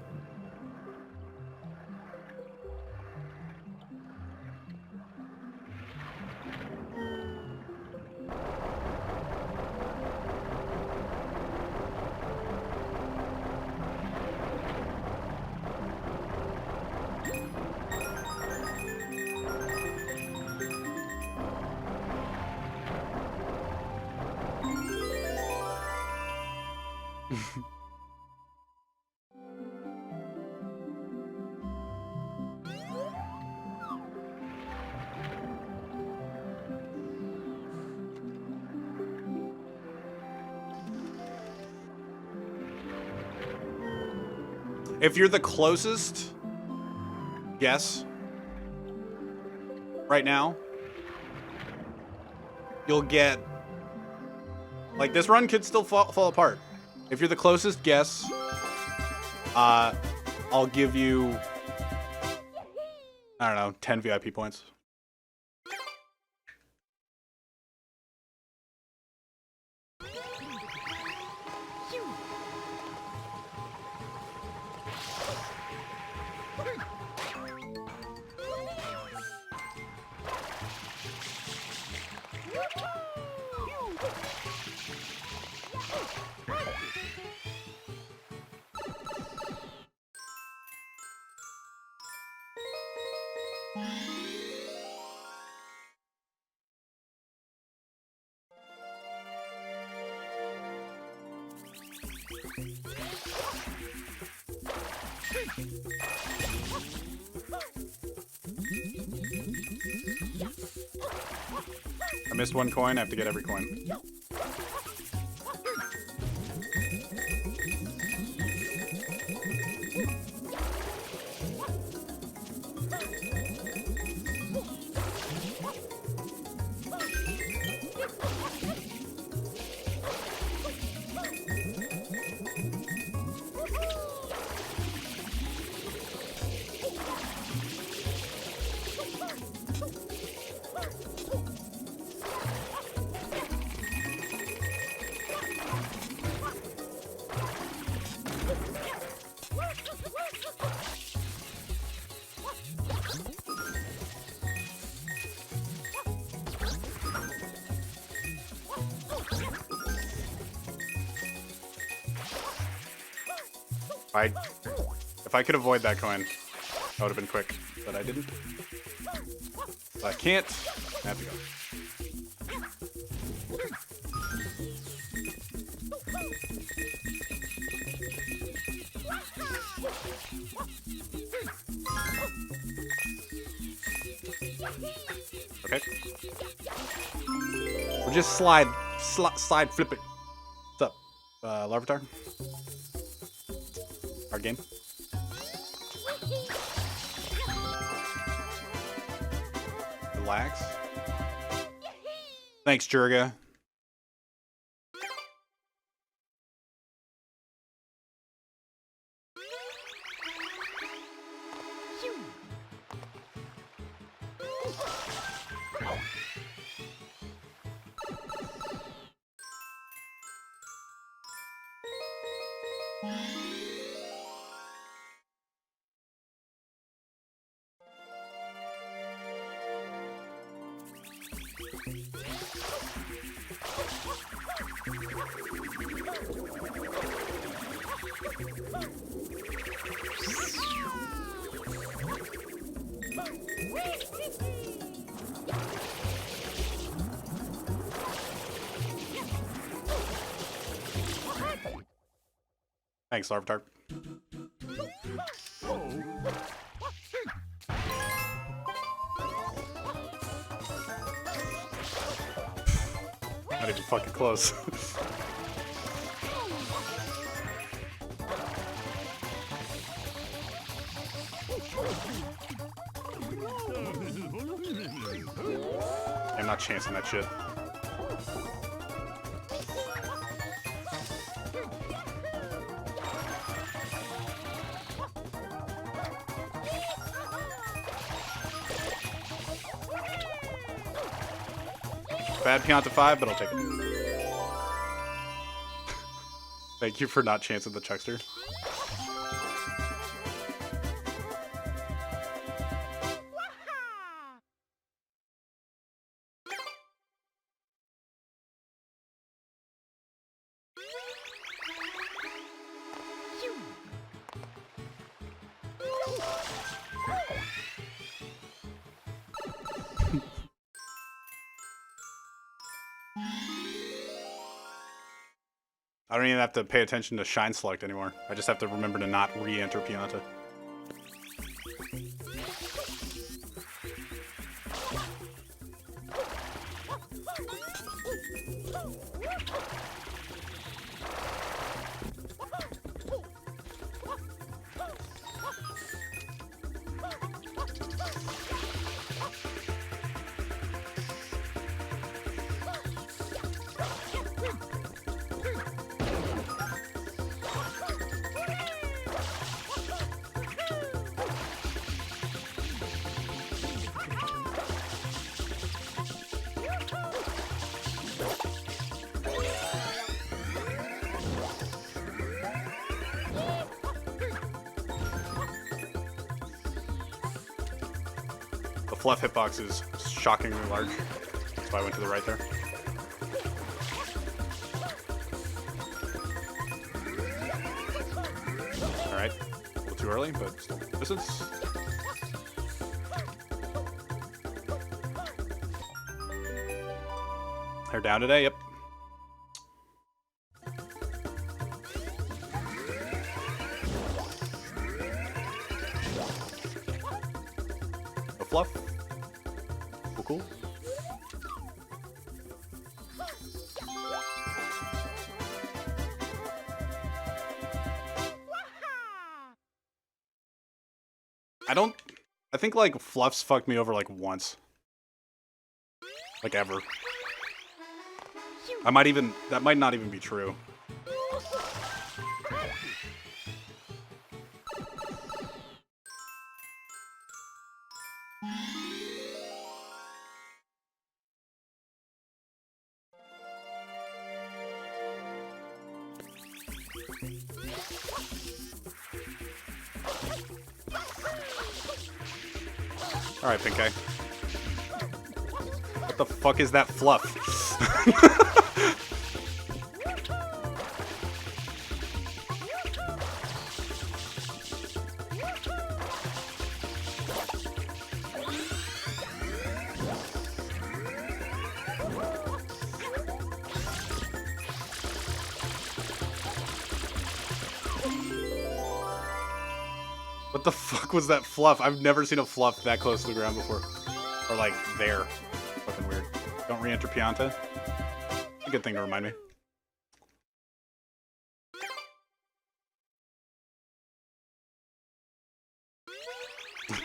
If you're the closest guess right now, you'll get, like, this run could still fall apart. If you're the closest guess, I'll give you, I don't know, 10 VIP points. I missed one coin, I have to get every coin. If I could avoid that coin, I would have been quick, but I didn't. So I can't. I have to go. Okay. We'll just slide flip it. What's up, Larvitar? Our game. Relax. Thanks, Jurga. Thanks, Larvitar. Not even fucking close. I'm not chancing that shit. Bad Pianta 5, but I'll take it. Thank you for not chancing the Chuckster. I don't even have to pay attention to Shine Select anymore. I just have to remember to not re-enter Pianta. The fluff hitbox is shockingly large. That's why I went to the right there. Alright. A little too early, but still distance. Hair down today, yep. A fluff. Cool. I think like fluffs fucked me over like once. Like ever. That might not even be true. Alright, pink guy. What the fuck is that fluff? What the fuck was that fluff? I've never seen a fluff that close to the ground before. Or like there. Fucking weird. Don't re-enter Pianta. A good thing to remind me.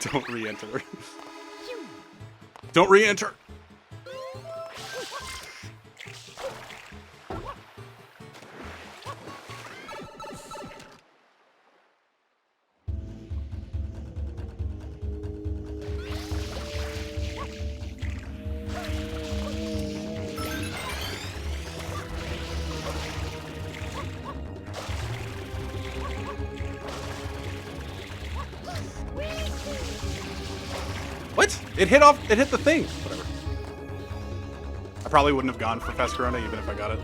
Don't re-enter. Don't re-enter! What? It hit the thing. Whatever. I probably wouldn't have gone for Fast Corona even if I got it.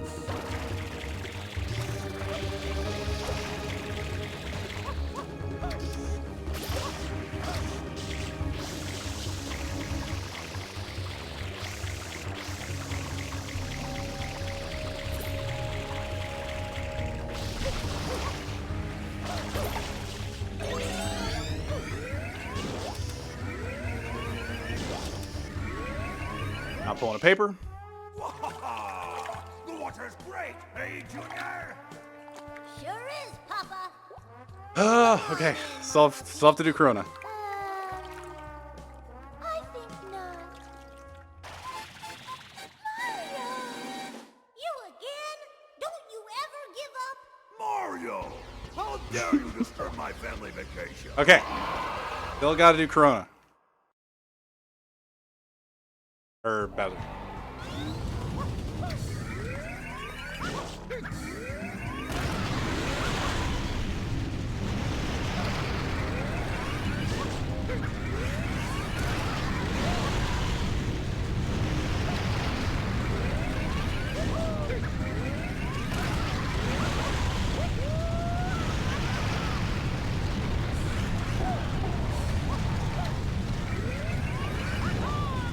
Not pulling a paper. The water's great, hey, Junior? Sure is, Papa. Okay. Still have to do Corona. I think not. Mario! You again? Don't you ever give up? Mario! How dare you disturb my family vacation? Okay. Still gotta do Corona. Or Bowser.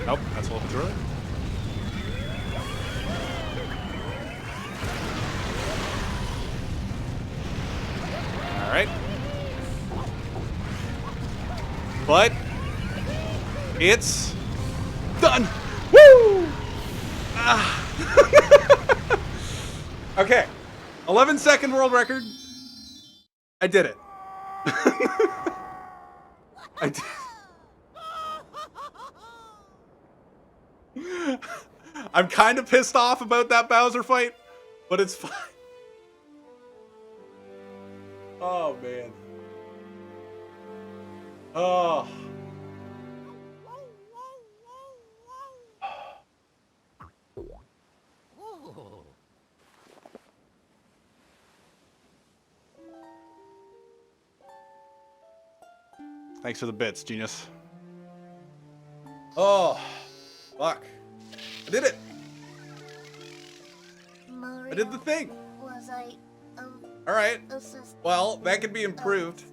Nope, that's a little bit too early. Alright. But it's done. Woo! Ah. Okay. 11-second world record. I did it. I did. I'm kind of pissed off about that Bowser fight, but it's fine. Oh, man. Oh. Thanks for the bits, genius. Oh, fuck. I did it. Mario, I did the thing. Was I All right. assist? Well, that could be improved.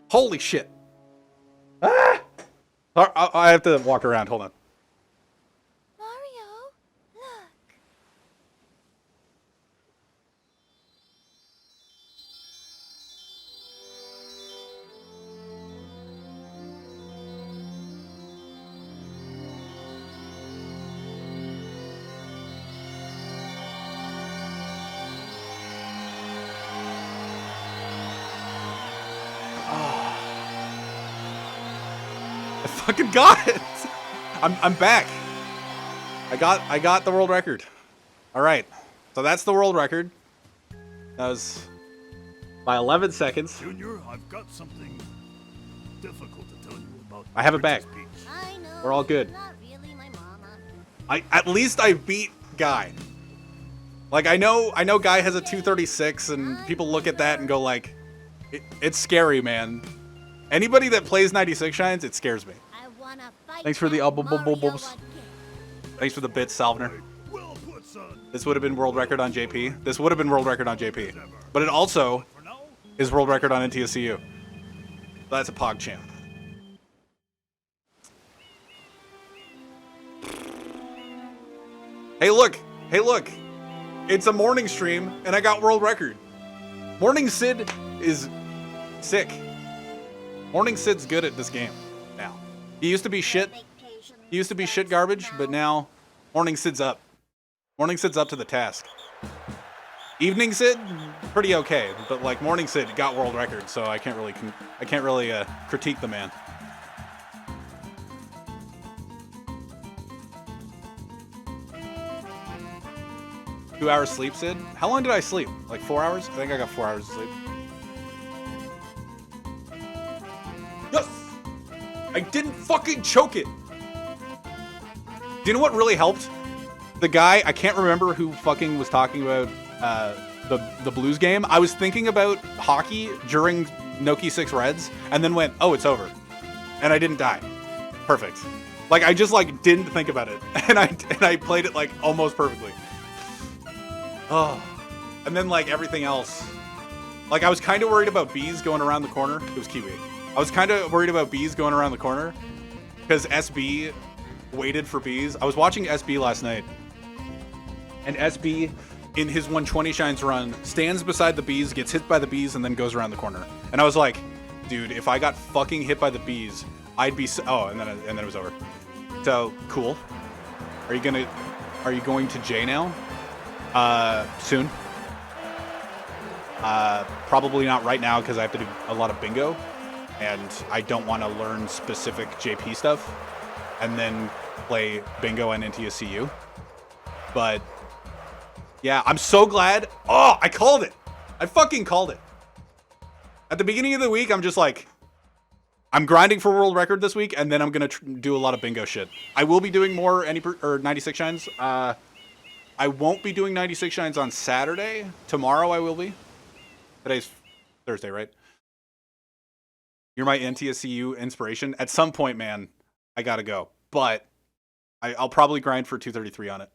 Holy shit. Ah! I have to walk around. Hold on. Mario, look. I fucking got it. I'm back. I got the world record. All right. So that's the world record. That was by 11 seconds. Junior, I've got something difficult to tell you about. I have it back. Princess Peach. I know. We're all good. Not really my mama. At least I beat Guy. Like I know Guy has a 236 and people look at that and go like it's scary, man. Anybody that plays 96 Shines, it scares me. I wanna fight. Thanks for the that bubbles. Mario again. Thanks for the bits, Salvener. Well put, son. This would have been world record on JP. This would have been world record on JP. But it also For now, is world record on NTSC-U. That's a Pog champ. Hey look! Hey look! It's a morning stream and I got world record. Morning Sid is sick. Morning Sid's good at this game now. He used to be shit. He used to be shit garbage, but now Morning Sid's up. Morning Sid's up to the task. Evening Sid, pretty okay, but like Morning Sid got world record, so I can't really critique the man. Two hours sleep, Sid? How long did I sleep? Like 4 hours? I think I got 4 hours of sleep. Yes! I didn't fucking choke it! Do you know what really helped? The guy, I can't remember who fucking was talking about the Blues game. I was thinking about hockey during Noki 6 Reds, and then went, oh, it's over. And I didn't die. Perfect. Like, I just, like, didn't think about it. And I played it, like, almost perfectly. Oh. And then, like, everything else. Like, I was kind of worried about bees going around the corner. It was Kiwi. I was kind of worried about bees going around the corner. Because SB waited for bees. I was watching SB last night. And SB, in his 120 Shines run, stands beside the bees, gets hit by the bees, and then goes around the corner. And I was like, dude, if I got fucking hit by the bees, I'd be oh, and then it was over. So, cool. Are you going to J now? Soon. Probably not right now because I have to do a lot of bingo, and I don't want to learn specific JP stuff and then play bingo and NTSC-U. But yeah, I'm so glad. Oh, I called it. I fucking called it. At the beginning of the week, I'm just like, I'm grinding for world record this week, and then I'm gonna do a lot of bingo shit. I will be doing more 96 Shines. I won't be doing 96 Shines on Saturday. Tomorrow I will be. Today's Thursday, right? You're my NTSC-U inspiration. At some point, man, I gotta go. But I'll probably grind for 233 on it.